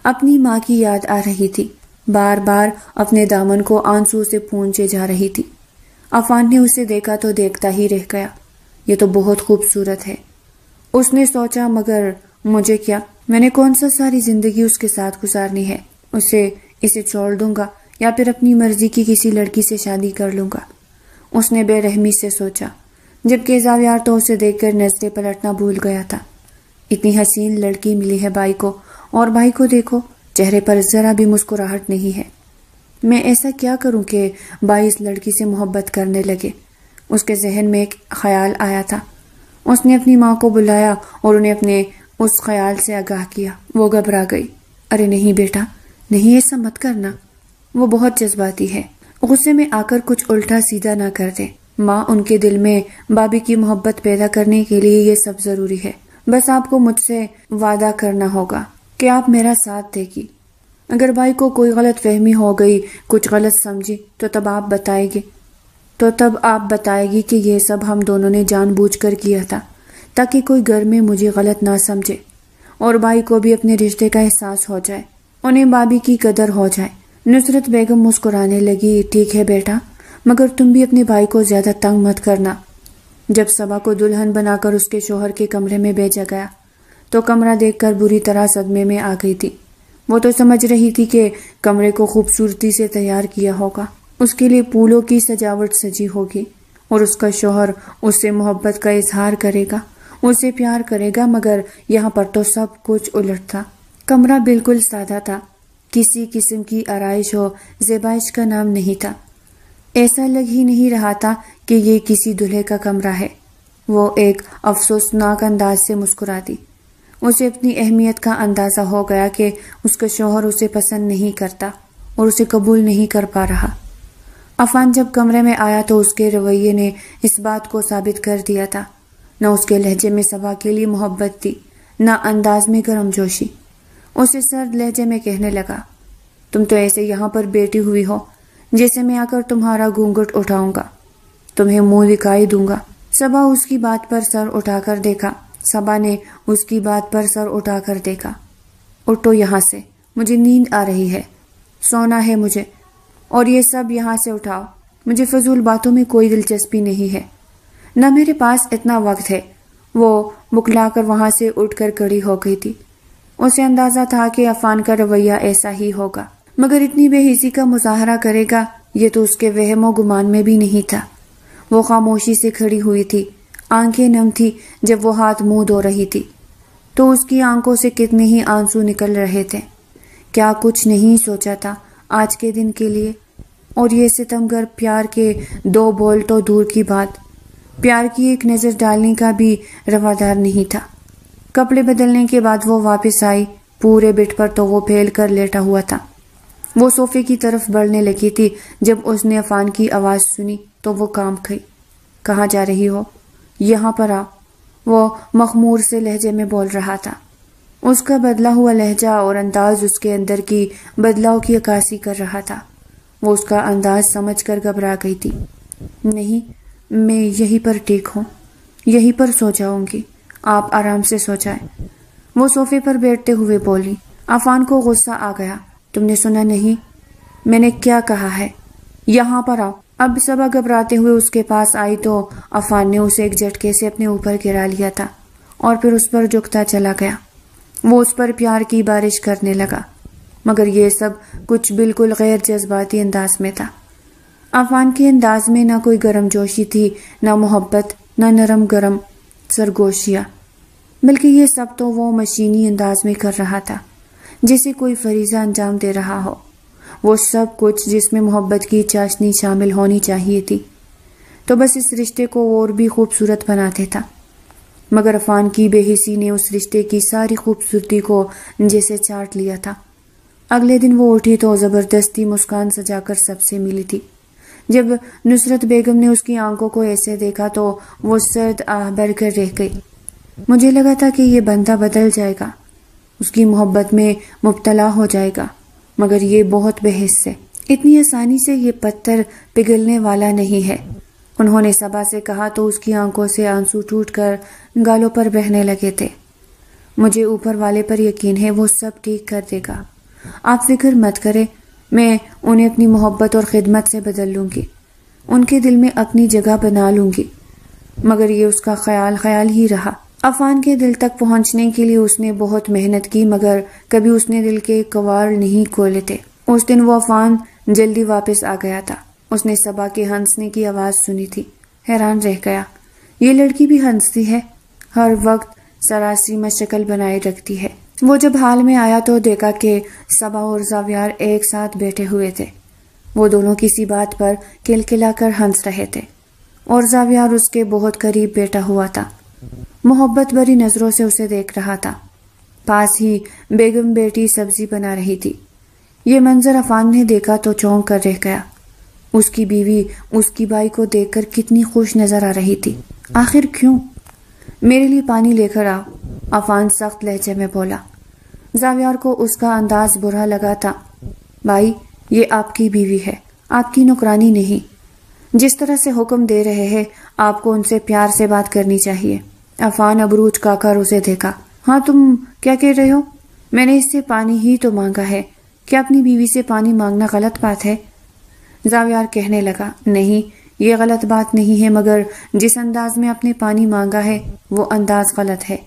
اپنی ماں کی یاد آ رہی تھی۔ بار بار اپنے دامن کو آنسو سے پونچھے جا رہی تھی۔ عفان نے اسے دیکھا تو دیکھتا ہی رہ گیا۔ یہ تو بہت خوبصورت ہے، اس نے سوچا، مگر مجھے کیا؟ میں نے کون سا ساری زندگی اس کے ساتھ گزارنی ہے؟ اسے چھوڑ دوں گا یا پھر اپنی مرضی کی کسی لڑکی سے شادی کر لوں گا؟ اس نے بے رحمی سے سوچا، جبکہ زاویار تو اسے دیکھ کر نظریں پلٹنا بھول گیا تھا۔ اتنی حسین لڑکی ملی ہے بھائی کو، اور بھائی کو دیکھو، چہرے پر ذرا بھی مسکراہٹ نہیں ہے۔ میں ایسا کیا کروں کہ بھائی اس لڑکی سے محبت کرنے لگے؟ اس کے ذہن میں ایک خیال آیا تھا۔ اس نے اپنی ماں کو بلایا اور انہیں اپنے اس خیال سے آگاہ کیا۔ وہ گھبرا گئی۔ ارے نہیں بیٹا، نہیں، ایسا مت کرنا، وہ بہت جذباتی ہے۔ غصے میں آ کر کچھ الٹا سیدھا نہ کر دے۔ ماں، ان کے دل میں بابی کی محبت پیدا کرنے کے لیے یہ سب ضروری ہے۔ بس آپ کو مجھ سے وعدہ کرنا ہوگا کہ آپ میرا ساتھ دے گی۔ اگر بھائی کو کوئی غلط فہمی ہو گئی، کچھ غلط سمجھی، تو تب آپ بتائے گی کہ یہ سب ہم دونوں نے جان بوجھ کر کیا تھا، تاکہ کوئی گھر میں مجھے غلط نہ سمجھے، اور بھائی کو بھی اپنے رشتے کا احساس ہو جائے، انہیں بابی کی قدر ہو جائے۔ نصرت بیگم مسکرانے لگی۔ ٹھیک ہے بیٹا، مگر تم بھی اپنے بھائی کو زیادہ تنگ مت کرنا۔ جب صبا کو دلہن بنا کر اس کے شوہر کے کمرے میں بھیجا گیا تو کمرہ دیکھ کر بری طرح صدمے میں آ گئی تھی۔ وہ تو سمجھ رہی تھی کہ کمرے کو خوبصورتی سے تیار کیا ہوگا، اس کے لیے پھولوں کی سجاوٹ سجی ہوگی، اور اس کا شوہر اس سے محبت کا اظہار کرے گا، اسے پیار کرے گا، مگر یہاں پر تو سب کچھ الٹ تھا۔ کمرہ بالکل سادہ تھا، کسی قسم کی آرائش و زیبائش کا نام نہیں تھا۔ ایسا لگ ہی نہیں رہا تھا کہ یہ کسی دلہے کا کمرہ ہے۔ وہ ایک افسوسناک انداز سے مسکراتی۔ اسے اپنی اہمیت کا اندازہ ہو گیا کہ اس کا شوہر اسے پسند نہیں کرتا اور اسے قبول نہیں کر پا رہا۔ عفان جب کمرے میں آیا تو اس کے رویے نے اس بات کو ثابت کر دیا تھا۔ نہ اس کے لہجے میں صبا کے لیے محبت تھی، نہ انداز میں گرم جوشی۔ اسے سرد لہجے میں کہنے لگا، تم تو ایسے یہاں پر بیٹھی ہوئی ہو جیسے میں آ کر تمہارا گھونگھٹ اٹھاؤں گا، تمہیں منہ دکھائی دوں گا۔ صبا اس کی بات پر سر اٹھا کر دیکھا۔ صبا نے اس کی بات پر سر اٹھا کر دیکھا۔ اٹھو یہاں سے، مجھے نیند آ رہی ہے، سونا ہے مجھے، اور یہ سب یہاں سے اٹھاؤ، مجھے فضول باتوں میں کوئی دلچسپی نہیں ہے، نہ میرے پاس اتنا وقت ہے۔ وہ بکلا کر وہاں سے اٹھ کر کھڑی ہو گئی تھی۔ اسے اندازہ تھا کہ عفان کا رویہ ایسا ہی ہوگا، مگر اتنی بے حسی کا مظاہرہ کرے گا یہ تو اس کے وہم و گمان میں بھی نہیں تھا۔ وہ خاموشی سے کھڑی ہوئی تھی، آنکھیں نم تھی۔ جب وہ ہاتھ منہ دھو رہی تھی تو اس کی آنکھوں سے کتنے ہی آنسو نکل رہے تھے۔ کیا کچھ نہیں سوچا تھا آج کے دن کے لیے؟ اور یہ ستمگر پیار کے 2 بول تو دور کی بات، پیار کی ایک نظر ڈالنے کا بھی روادار نہیں تھا۔ کپڑے بدلنے کے بعد وہ واپس آئی۔ پورے بیڈ پر تو وہ پھیل کر لیٹا ہوا تھا۔ وہ صوفے کی طرف بڑھنے لگی تھی۔ جب اس نے عفان کی آواز سنی تو وہ کانپ گئی۔ کہاں جا رہی ہو؟ یہاں پر آ، وہ مخمور سے لہجے میں بول رہا تھا۔ اس کا بدلا ہوا لہجہ اور انداز اس کے اندر کی بدلاؤ کی عکاسی کر رہا تھا۔ وہ اس کا انداز سمجھ کر گھبرا گئی تھی۔ نہیں، میں یہیں پر ٹھیک ہوں، یہیں پر سو جاؤں گی، آپ آرام سے سو جائیں، وہ صوفے پر بیٹھتے ہوئے بولی۔ عفان کو غصہ آ گیا۔ تم نے سنا نہیں؟ میں نے کیا کہا ہے؟ یہاں پر آؤ۔ اب صبا گھبراتے ہوئے اس کے پاس آئی تو عفان نے اسے ایک جھٹکے سے اپنے اوپر گرا لیا تھا اور پھر اس پر جھکتا چلا گیا۔ وہ اس پر پیار کی بارش کرنے لگا، مگر یہ سب کچھ بالکل غیر جذباتی انداز میں تھا۔ عفان کے انداز میں نہ کوئی گرم جوشی تھی، نہ محبت، نہ نرم گرم سرگوشیاں، بلکہ یہ سب تو وہ مشینی انداز میں کر رہا تھا جیسے کوئی فریضہ انجام دے رہا ہو۔ وہ سب کچھ جس میں محبت کی چاشنی شامل ہونی چاہیے تھی تو بس اس رشتے کو اور بھی خوبصورت بناتے تھا، مگر عفان کی بے حسی نے اس رشتے کی ساری خوبصورتی کو جیسے چاٹ لیا تھا۔ اگلے دن وہ اٹھی تو زبردستی مسکان سجا کر سب سے ملی تھی۔ جب نصرت بیگم نے اس کی آنکھوں کو ایسے دیکھا تو وہ سرد آہ بھر کر رہ گئی۔ مجھے لگا تھا کہ یہ بندہ بدل جائے گا، اس کی محبت میں مبتلا ہو جائے گا، مگر یہ بہت بے حس ہے، اتنی آسانی سے یہ پتھر پگھلنے والا نہیں ہے۔ انہوں نے صبا سے کہا تو اس کی آنکھوں سے آنسو ٹوٹ کر گالوں پر بہنے لگے تھے۔ مجھے اوپر والے پر یقین ہے، وہ سب ٹھیک کر دے گا، آپ فکر مت کریں، میں انہیں اپنی محبت اور خدمت سے بدل لوں گی، ان کے دل میں اپنی جگہ بنا لوں گی۔ مگر یہ اس کا خیال ہی رہا۔ عفان کے دل تک پہنچنے کے لیے اس نے بہت محنت کی، مگر کبھی اس نے دل کے کواڑ نہیں کھولے تھے۔ اس دن وہ عفان جلدی واپس آ گیا تھا۔ اس نے صبا کے ہنسنے کی آواز سنی تھی، حیران رہ گیا، یہ لڑکی بھی ہنستی ہے، ہر وقت سراسی مشکل بنائے رکھتی ہے۔ وہ جب حال میں آیا تو دیکھا کہ صبا اور زاویار ایک ساتھ بیٹھے ہوئے تھے۔ وہ دونوں کسی بات پر کلکلا کر ہنس رہے تھے اور زاویار اس کے بہت قریب بیٹھا ہوا تھا، محبت بھری نظروں سے اسے دیکھ رہا تھا۔ پاس ہی بیگم بیٹی سبزی بنا رہی تھی۔ یہ منظر عفان نے دیکھا تو چونک کر رہ گیا۔ اس کی بیوی اس کی بائی کو دیکھ کر کتنی خوش نظر آ رہی تھی۔ آخر کیوں؟ میرے لیے پانی لے کر آؤ، عفان سخت لہجے میں بولا۔ زاویار کو اس کا انداز برا لگا تھا۔ بھائی، یہ آپ کی بیوی ہے، آپ کی نوکرانی نہیں، جس طرح سے حکم دے رہے ہیں آپ کو ان سے پیار سے بات کرنی چاہیے۔ عفان ابرو چکا کر اسے دیکھا۔ ہاں، تم کیا کہہ رہے ہو؟ میں نے اس سے پانی ہی تو مانگا ہے، کیا اپنی بیوی سے پانی مانگنا غلط بات ہے؟ زاویار کہنے لگا، نہیں، یہ غلط بات نہیں ہے، مگر جس انداز میں آپ نے پانی مانگا ہے وہ انداز غلط ہے۔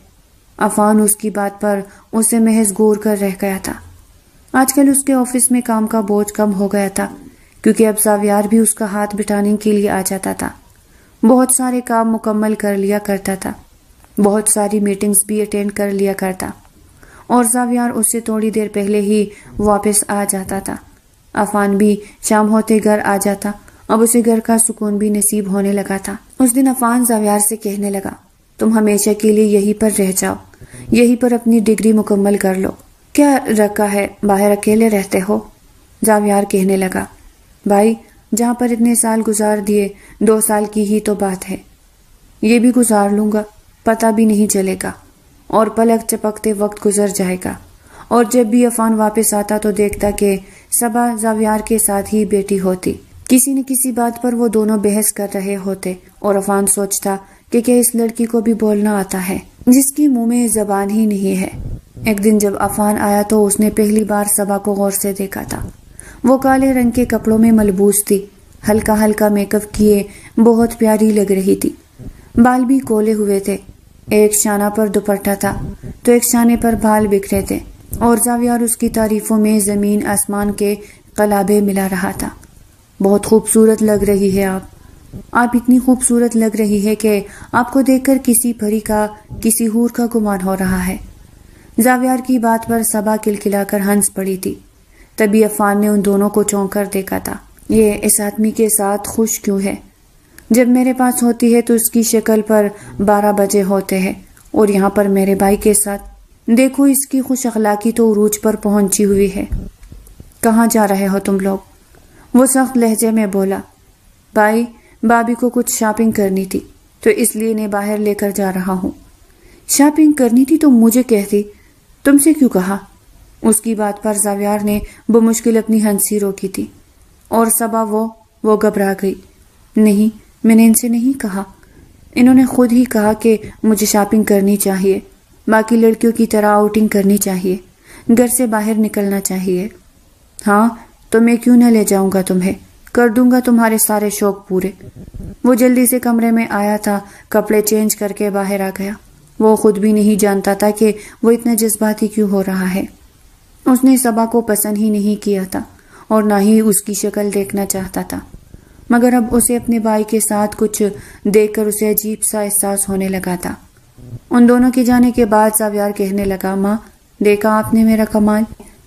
عفان اس کی بات پر اسے محض غور کر رہ گیا تھا۔ آج کل اس کے آفس میں کام کا بوجھ کم ہو گیا تھا، کیونکہ اب زاویار بھی اس کا ہاتھ بٹانے کے لیے آ جاتا تھا، بہت سارے کام مکمل کر لیا کرتا تھا، بہت ساری میٹنگز بھی اٹینڈ کر لیا کرتا، اور زاویار اس سے تھوڑی دیر پہلے ہی واپس آ جاتا تھا۔ عفان بھی شام ہوتے گھر آ جاتا، اب اسے گھر کا سکون بھی نصیب ہونے لگا تھا۔ اس دن عفان زاویار سے کہنے لگا، تم ہمیشہ کے لیے یہیں پر رہ جاؤ، یہیں پر اپنی ڈگری مکمل کر لو، کیا رکھا ہے، باہر اکیلے رہتے ہو؟ زاویار کہنے لگا، بھائی، جہاں پر اتنے سال گزار دیے، 2 سال کی ہی تو بات ہے، یہ بھی گزار لوں گا، پتہ بھی نہیں چلے گا، اور پلک چپکتے وقت گزر جائے گا۔ اور جب بھی عفان واپس آتا تو دیکھتا کہ صبا زاویار کے ساتھ ہی بیٹھی ہوتی، کسی نہ کسی بات پر وہ دونوں بحث کر رہے ہوتے، اور عفان سوچتا کہ کیا اس لڑکی کو بھی بولنا آتا ہے جس کی منہ میں زبان ہی نہیں ہے۔ ایک دن جب عفان آیا تو اس نے پہلی بار صبا کو غور سے دیکھا تھا۔ وہ کالے رنگ کے کپڑوں میں ملبوس تھی، ہلکا ہلکا میک اپ کیے بہت پیاری لگ رہی تھی، بال بھی کولے ہوئے تھے، ایک شانہ پر دوپٹہ تھا تو ایک شانے پر بال بکھرے تھے، اور زاویار اس کی تعریفوں میں زمین آسمان کے قلابے ملا رہا تھا۔ بہت خوبصورت لگ رہی ہے آپ اتنی خوبصورت لگ رہی ہے کہ آپ کو دیکھ کر کسی پری کا، کسی حور کا گمان ہو رہا ہے۔ زاویار کی بات پر صبا کلکلا کر ہنس پڑی تھی، تبھی عفان نے ان دونوں کو چونک کر دیکھا تھا۔ یہ اس آدمی کے ساتھ خوش کیوں ہے؟ جب میرے پاس ہوتی ہے تو اس کی شکل پر 12 بجے ہوتے ہیں، اور یہاں پر میرے بھائی کے ساتھ دیکھو اس کی خوش اخلاقی تو عروج پر پہنچی ہوئی ہے۔ کہاں جا رہے ہو تم لوگ؟ وہ سخت لہجے میں بولا۔ بھائی، بابی کو کچھ شاپنگ کرنی تھی تو اس لیے انہیں باہر لے کر جا رہا ہوں۔ شاپنگ کرنی تھی تو مجھے کہتی، تم سے کیوں کہا؟ اس کی بات پر زاویار نے بمشکل اپنی ہنسی روکی تھی، اور صبا وہ گھبرا گئی۔ نہیں، میں نے ان سے نہیں کہا، انہوں نے خود ہی کہا کہ مجھے شاپنگ کرنی چاہیے، باقی لڑکیوں کی طرح آؤٹنگ کرنی چاہیے، گھر سے باہر نکلنا چاہیے۔ ہاں، تو میں کیوں نہ لے جاؤں گا تمہیں، کر دوں گا تمہارے سارے شوق پورے۔ وہ جلدی سے کمرے میں آیا تھا، کپڑے چینج کر کے باہر آ گیا۔ وہ خود بھی نہیں جانتا تھا کہ وہ اتنا جذباتی کیوں ہو رہا ہے۔ اس نے صبا کو پسند ہی نہیں کیا تھا، اور نہ ہی اس کی شکل دیکھنا چاہتا تھا، مگر اب اسے اپنے بھائی کے ساتھ کچھ دیکھ کر اسے عجیب سا احساس ہونے لگا تھا۔ ان دونوں کے جانے کے بعد زاویار کہنے لگا، ماں، دیکھا آپ نے میرا کمال؟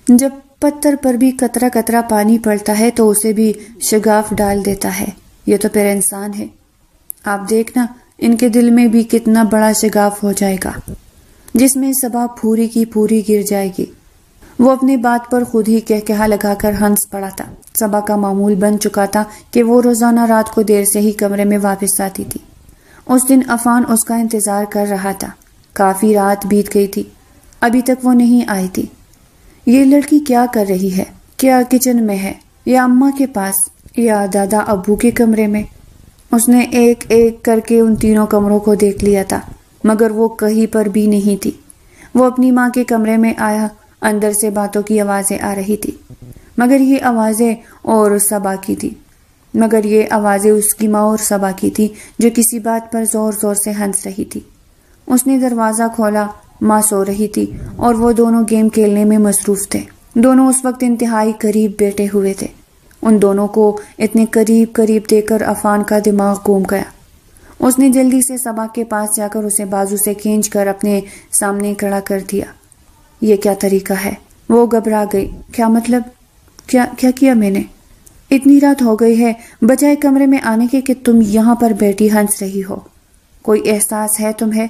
جب پتھر پر بھی قطرہ قطرہ پانی پڑتا ہے تو اسے بھی شگاف ڈال دیتا ہے، یہ تو پھر انسان ہے۔ آپ دیکھنا ان کے دل میں بھی کتنا بڑا شگاف ہو جائے گا، جس میں صبا پوری کی پوری گر جائے گی۔ وہ اپنی بات پر خود ہی کہا لگا کر ہنس پڑا تھا۔ صبا کا معمول بن چکا تھا کہ وہ روزانہ رات کو دیر سے ہی کمرے میں واپس آتی تھی۔ اس دن عفان اس کا انتظار کر رہا تھا۔ کافی رات بیت گئی تھی، ابھی تک وہ نہیں آئی تھی۔ یہ لڑکی کیا کر رہی ہے؟ کیا کچن میں ہے یا اماں کے پاس یا دادا ابو کے کمرے میں؟ اس نے ایک ایک کر کے ان تینوں کمروں کو دیکھ لیا تھا، مگر وہ کہیں پر بھی نہیں تھی۔ وہ اپنی ماں کے کمرے میں آیا، اندر سے باتوں کی آوازیں آ رہی تھی، مگر یہ آوازیں اور صبا کی تھی۔ مگر یہ آوازیں اس کی ماں اور صبا کی تھی جو کسی بات پر زور زور سے ہنس رہی تھی۔ اس نے دروازہ کھولا، ماں سو رہی تھی اور وہ دونوں گیم کھیلنے میں مصروف تھے۔ دونوں اس وقت انتہائی قریب بیٹھے ہوئے تھے۔ ان دونوں کو اتنے قریب قریب دیکھ کر عفان کا دماغ گھوم گیا۔ اس نے جلدی سے صبا کے پاس جا کر اسے بازو سے کھینچ کر اپنے سامنے کھڑا کر دیا۔ یہ کیا طریقہ ہے؟ وہ گھبرا گئی۔ کیا مطلب؟ کیا کیا میں نے؟ اتنی رات ہو گئی ہے، بجائے کمرے میں آنے کے کہ تم یہاں پر بیٹھی ہنس رہی ہو۔ کوئی احساس ہے تمہیں؟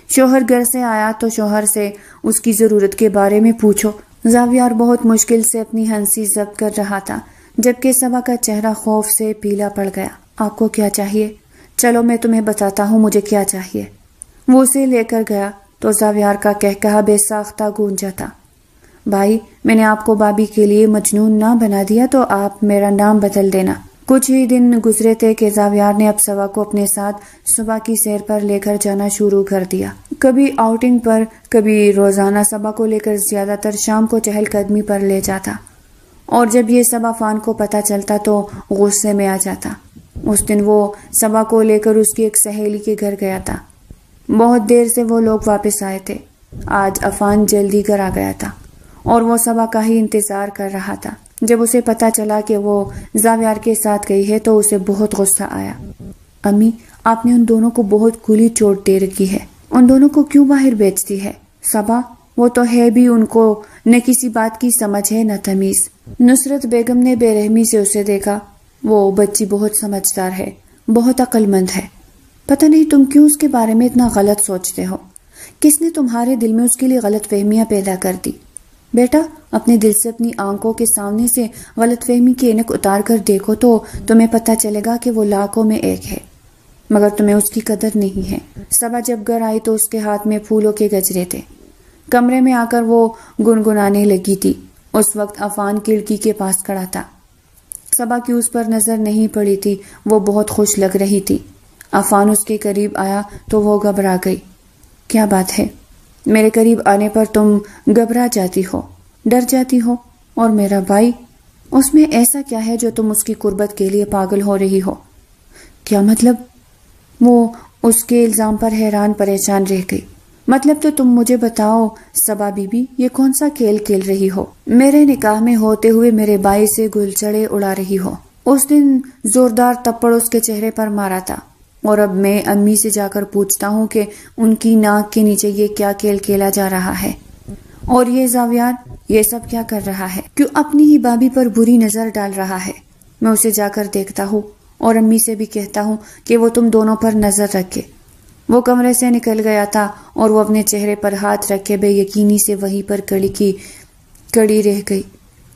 شوہر گھر سے آیا تو شوہر سے اس کی ضرورت کے بارے میں پوچھو۔ زاویار بہت مشکل سے اپنی ہنسی ضبط کر رہا تھا، جبکہ صبا کا چہرہ خوف سے پیلا پڑ گیا۔ آپ کو کیا چاہیے؟ چلو میں تمہیں بتاتا ہوں مجھے کیا چاہیے۔ وہ اسے لے کر گیا تو زاویار کا کہکہا بے ساختہ گونجا تھا۔ بھائی، میں نے آپ کو بابی کے لیے مجنون نہ بنا دیا تو آپ میرا نام بدل دینا۔ کچھ ہی دن گزرے تھے کہ زاویار نے اب صبا کو اپنے ساتھ صبح کی سیر پر لے کر جانا شروع کر دیا۔ کبھی آؤٹنگ پر، کبھی روزانہ صبا کو لے کر، زیادہ تر شام کو چہل قدمی پر لے جاتا، اور جب یہ سب عفان کو پتہ چلتا تو غصے میں آ جاتا۔ اس دن وہ صبا کو لے کر اس کی ایک سہیلی کے گھر گیا تھا۔ بہت دیر سے وہ لوگ واپس آئے تھے۔ آج عفان جلدی گھر آ گیا تھا اور وہ صبا کا ہی انتظار کر رہا تھا۔ جب اسے پتہ چلا کہ وہ زاویار کے ساتھ گئی ہے تو اسے بہت غصہ آیا۔ امی، آپ نے ان دونوں کو بہت کھلی چوٹ دے رکھی ہے، ان دونوں کو کیوں باہر بیچتی ہے؟ صبا، وہ تو ہے بھی ان کو نہ کسی بات کی سمجھ ہے نہ تمیز۔ نصرت بیگم نے بے رحمی سے اسے دیکھا۔ وہ بچی بہت سمجھدار ہے، بہت عقل مند ہے۔ پتہ نہیں تم کیوں اس کے بارے میں اتنا غلط سوچتے ہو؟ کس نے تمہارے دل میں اس کے لیے غلط فہمیاں پیدا کر دی؟ بیٹا، اپنے دل سے اپنی آنکھوں کے سامنے سے غلط فہمی کی اینک اتار کر دیکھو تو تمہیں پتہ چلے گا کہ وہ لاکھوں میں ایک ہے، مگر تمہیں اس کی قدر نہیں ہے۔ صبا جب گھر آئی تو اس کے ہاتھ میں پھولوں کے گجرے تھے۔ کمرے میں آ کر وہ گنگنانے لگی تھی۔ اس وقت عفان کھڑکی کے پاس کھڑا تھا۔ صبا کی اس پر نظر نہیں پڑی تھی، وہ بہت خوش لگ رہی تھی۔ عفان اس کے قریب آیا تو وہ گھبرا گئی۔ کیا بات ہے؟ میرے قریب آنے پر تم گھبرا جاتی ہو، ڈر جاتی ہو، اور میرا بھائی، اس میں ایسا کیا ہے جو تم اس کی قربت کے لیے پاگل ہو رہی ہو؟ کیا مطلب؟ وہ اس کے الزام پر حیران پریشان رہ گئی۔ مطلب تو تم مجھے بتاؤ صبا بی بی، یہ کون سا کھیل کھیل رہی ہو؟ میرے نکاح میں ہوتے ہوئے میرے بھائی سے گلچڑے اڑا رہی ہو۔ اس دن زوردار تپڑ اس کے چہرے پر مارا تھا، اور اب میں امی سے جا کر پوچھتا ہوں کہ ان کی ناک کے نیچے یہ کیا کھیل کھیلا جا رہا ہے، اور یہ زاویار یہ سب کیا کر رہا ہے؟ کیوں اپنی ہی بابی پر بری نظر ڈال رہا ہے؟ میں اسے جا کر دیکھتا ہوں اور امی سے بھی کہتا ہوں کہ وہ تم دونوں پر نظر رکھے۔ وہ کمرے سے نکل گیا تھا اور وہ اپنے چہرے پر ہاتھ رکھے بے یقینی سے وہیں پر کڑی رہ گئی۔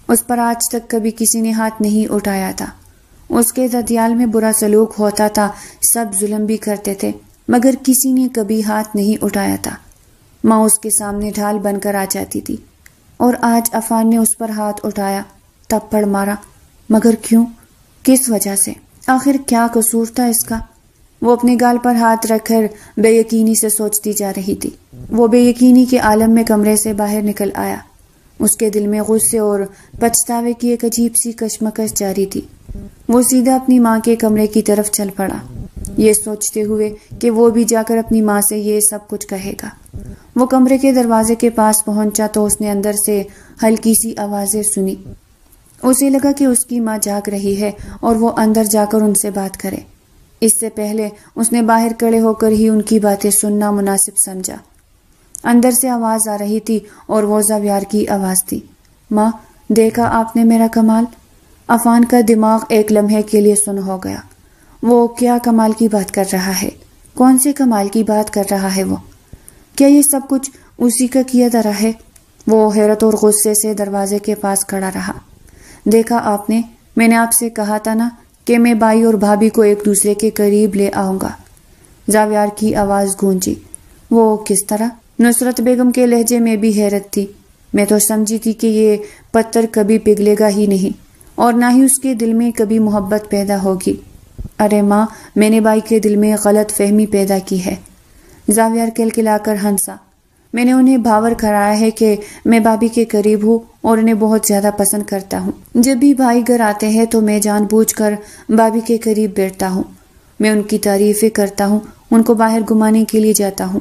اس پر آج تک کبھی کسی نے ہاتھ نہیں اٹھایا تھا۔ اس کے ددیال میں برا سلوک ہوتا تھا، سب ظلم بھی کرتے تھے، مگر کسی نے کبھی ہاتھ نہیں اٹھایا تھا۔ ماں اس کے سامنے ڈھال بن کر آ جاتی تھی، اور آج عفان نے اس پر ہاتھ اٹھایا، تپڑ مارا، مگر کیوں؟ کس وجہ سے؟ آخر کیا قصور تھا اس کا؟ وہ اپنے گال پر ہاتھ رکھ کر بے یقینی سے سوچتی جا رہی تھی۔ وہ بے یقینی کے عالم میں کمرے سے باہر نکل آیا۔ اس کے دل میں غصے اور پچھتاوے کی ایک عجیب سی کشمکش جاری تھی۔ وہ سیدھا اپنی ماں کے کمرے کی طرف چل پڑا، یہ سوچتے ہوئے کہ وہ بھی جا کر اپنی ماں سے یہ سب کچھ کہے گا۔ وہ کمرے کے دروازے کے پاس پہنچا تو اس نے اندر سے ہلکی سی آوازیں سنی۔ اسے لگا کہ اس کی ماں جاگ رہی ہے اور وہ اندر جا کر ان سے بات کرے۔ اس سے پہلے اس نے باہر کھڑے ہو کر ہی ان کی باتیں سننا مناسب سمجھا۔ اندر سے آواز آ رہی تھی اور وہ زاویار کی آواز تھی۔ ماں، دیکھا آپ نے میرا کمال؟ عفان کا دماغ ایک لمحے کے لیے سن ہو گیا۔ وہ کیا کمال کی بات کر رہا ہے؟ کون سے کمال کی بات کر رہا ہے وہ؟ کیا یہ سب کچھ اسی کا کیا دھرا ہے؟ وہ حیرت اور غصے سے دروازے کے پاس کھڑا رہا۔ دیکھا آپ نے، میں نے آپ سے کہا تھا نا کہ میں بھائی اور بھابھی کو ایک دوسرے کے قریب لے آؤں گا۔ زاویار کی آواز گونجی۔ وہ کس طرح؟ نصرت بیگم کے لہجے میں بھی حیرت تھی۔ میں تو سمجھی تھی کہ یہ پتھر کبھی پگھلے گا ہی نہیں اور نہ ہی اس کے دل میں کبھی محبت پیدا ہوگی۔ ارے ماں، میں نے بھائی کے دل میں غلط فہمی پیدا کی ہے۔ زاویار کلکلا کر ہنسا۔ میں نے انہیں بھاور کرایا ہے کہ میں بھابھی کے قریب ہوں اور انہیں بہت زیادہ پسند کرتا ہوں۔ جب بھی بھائی گھر آتے ہیں تو میں جان بوجھ کر بھابھی کے قریب بیٹھتا ہوں۔ میں ان کی تعریفیں کرتا ہوں، ان کو باہر گھمانے کے لیے جاتا ہوں،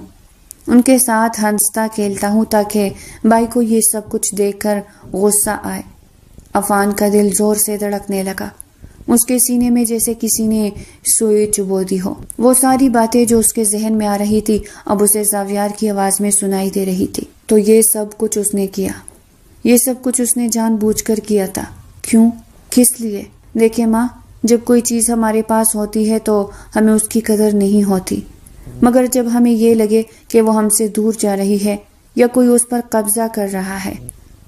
ان کے ساتھ ہنستا کھیلتا ہوں تاکہ بھائی کو یہ سب کچھ دیکھ کر غصہ آئے۔ عفان کا دل زور سے دھڑکنے لگا۔ اس کے سینے میں جیسے کسی نے سوئی چبو دی ہو۔ وہ ساری باتیں جو اس کے ذہن میں آ رہی تھی اب اسے زاویار کی آواز میں سنائی دے رہی تھی۔ تو یہ سب کچھ اس نے کیا، یہ سب کچھ اس نے جان بوجھ کر کیا تھا۔ کیوں؟ کس لیے؟ دیکھیں ماں، جب کوئی چیز ہمارے پاس ہوتی ہے تو ہمیں اس کی قدر نہیں ہوتی، مگر جب ہمیں یہ لگے کہ وہ ہم سے دور جا رہی ہے یا کوئی اس پر قبضہ کر رہا ہے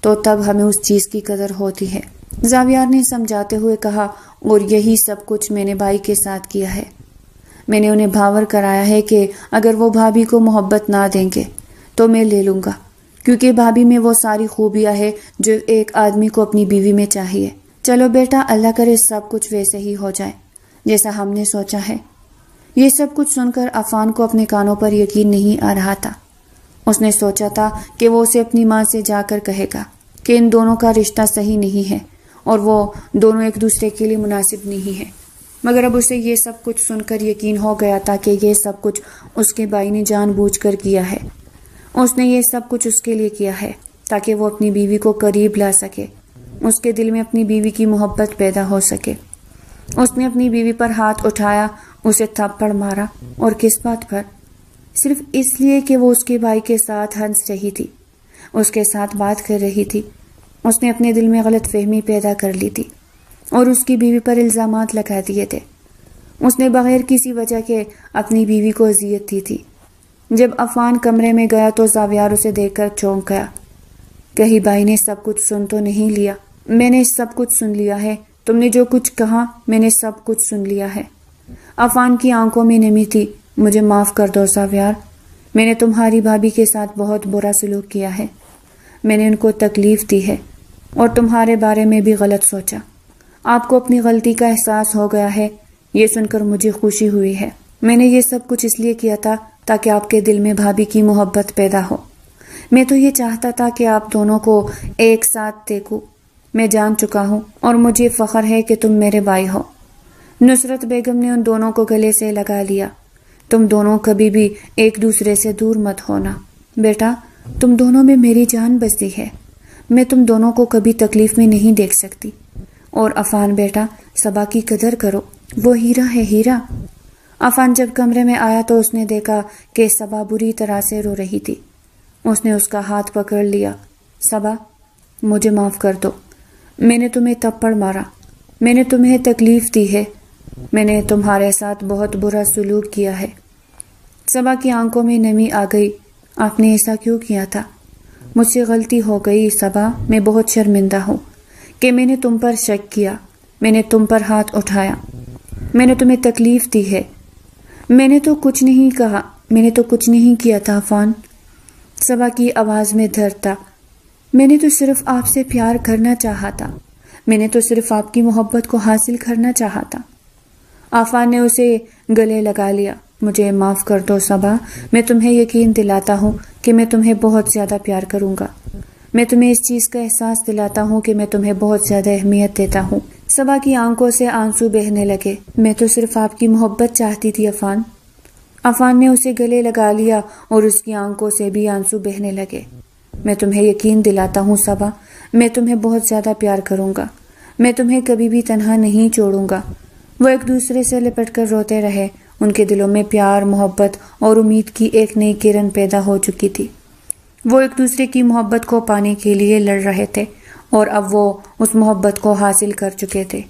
تو تب ہمیں اس چیز کی قدر ہوتی ہے۔ زاویار نے سمجھاتے ہوئے کہا، اور یہی سب کچھ میں نے بھائی کے ساتھ کیا ہے۔ میں نے انہیں بھاور کرایا ہے کہ اگر وہ بھابھی کو محبت نہ دیں گے تو میں لے لوں گا، کیونکہ بھابھی میں وہ ساری خوبیاں ہیں جو ایک آدمی کو اپنی بیوی میں چاہیے۔ چلو بیٹا، اللہ کرے سب کچھ ویسے ہی ہو جائے جیسا ہم نے سوچا ہے۔ یہ سب کچھ سن کر عفان کو اپنے کانوں پر یقین نہیں آ رہا تھا۔ اس نے سوچا تھا کہ وہ اسے اپنی ماں سے جا کر کہے گا کہ ان دونوں کا رشتہ صحیح نہیں ہے اور وہ دونوں ایک دوسرے کے لیے مناسب نہیں ہے، مگر اب اسے یہ سب کچھ سن کر یقین ہو گیا تھا کہ یہ سب کچھ اس کے بھائی نے جان بوجھ کر کیا ہے۔ اس نے یہ سب کچھ اس کے لیے کیا ہے تاکہ وہ اپنی بیوی کو قریب لا سکے، اس کے دل میں اپنی بیوی کی محبت پیدا ہو سکے۔ اس نے اپنی بیوی پر ہاتھ اٹھایا، اسے تھپڑ مارا، اور کس بات پر؟ صرف اس لیے کہ وہ اس کے بھائی کے ساتھ ہنس رہی تھی، اس کے ساتھ بات کر رہی تھی۔ اس نے اپنے دل میں غلط فہمی پیدا کر لی تھی اور اس کی بیوی پر الزامات لگا دیے تھے۔ اس نے بغیر کسی وجہ کے اپنی بیوی کو اذیت دی تھی۔ جب عفان کمرے میں گیا تو زاویار اسے دیکھ کر چونک گیا۔ کہیں بھائی نے سب کچھ سن تو نہیں لیا؟ میں نے سب کچھ سن لیا ہے، تم نے جو کچھ کہا میں نے سب کچھ سن لیا ہے۔ عفان کی آنکھوں میں نمی تھی۔ مجھے معاف کر دو زاویار، میں نے تمہاری بھابھی کے ساتھ بہت برا سلوک کیا ہے، میں نے ان کو تکلیف دی ہے اور تمہارے بارے میں بھی غلط سوچا۔ آپ کو اپنی غلطی کا احساس ہو گیا ہے، یہ سن کر مجھے خوشی ہوئی ہے۔ میں نے یہ سب کچھ اس لیے کیا تھا تاکہ آپ کے دل میں بھابھی کی محبت پیدا ہو۔ میں تو یہ چاہتا تھا کہ آپ دونوں کو ایک ساتھ دیکھوں۔ میں جان چکا ہوں اور مجھے فخر ہے کہ تم میرے بھائی ہو۔ نصرت بیگم نے ان دونوں کو گلے سے لگا لیا۔ تم دونوں کبھی بھی ایک دوسرے سے دور مت ہونا۔ بیٹا، تم دونوں میں میری جان بستی ہے، میں تم دونوں کو کبھی تکلیف میں نہیں دیکھ سکتی۔ اور عفان بیٹا، صبا کی قدر کرو، وہ ہیرا ہے، ہیرا۔ عفان جب کمرے میں آیا تو اس نے دیکھا کہ صبا بری طرح سے رو رہی تھی۔ اس نے اس کا ہاتھ پکڑ لیا۔ صبا، مجھے معاف کر دو، میں نے تمہیں تھپڑ مارا، میں نے تمہیں تکلیف دی ہے، میں نے تمہارے ساتھ بہت برا سلوک کیا ہے۔ صبا کی آنکھوں میں نمی آ گئی۔ آپ نے ایسا کیوں کیا تھا؟ مجھ سے غلطی ہو گئی صبا، میں بہت شرمندہ ہوں کہ میں نے تم پر شک کیا، میں نے تم پر ہاتھ اٹھایا، میں نے تمہیں تکلیف دی ہے۔ میں نے تو کچھ نہیں کہا، میں نے تو کچھ نہیں کیا تھا عفان۔ صبا کی آواز میں درد تھا۔ میں نے تو صرف آپ سے پیار کرنا چاہا تھا، میں نے تو صرف آپ کی محبت کو حاصل کرنا چاہا تھا۔ عفان نے اسے گلے لگا لیا۔ مجھے معاف کر دو صبا، میں تمہیں یقین دلاتا ہوں کہ میں تمہیں بہت زیادہ پیار کروں گا، میں تمہیں اس چیز کا احساس دلاتا ہوں کہ میں تمہیں بہت زیادہ اہمیت دیتا ہوں۔ صبا کی آنکھوں سے آنسو بہنے لگے۔ میں تو صرف آپ کی محبت چاہتی تھی عفان۔ عفان نے اسے گلے لگا لیا اور اس کی آنکھوں سے بھی آنسو بہنے لگے۔ میں تمہیں یقین دلاتا ہوں صبا، میں تمہیں بہت زیادہ پیار کروں گا، میں تمہیں کبھی بھی تنہا نہیں چھوڑوں گا۔ وہ ایک دوسرے سے لپٹ کر روتے رہے۔ ان کے دلوں میں پیار، محبت اور امید کی ایک نئی کرن پیدا ہو چکی تھی۔ وہ ایک دوسرے کی محبت کو پانے کے لیے لڑ رہے تھے اور اب وہ اس محبت کو حاصل کر چکے تھے۔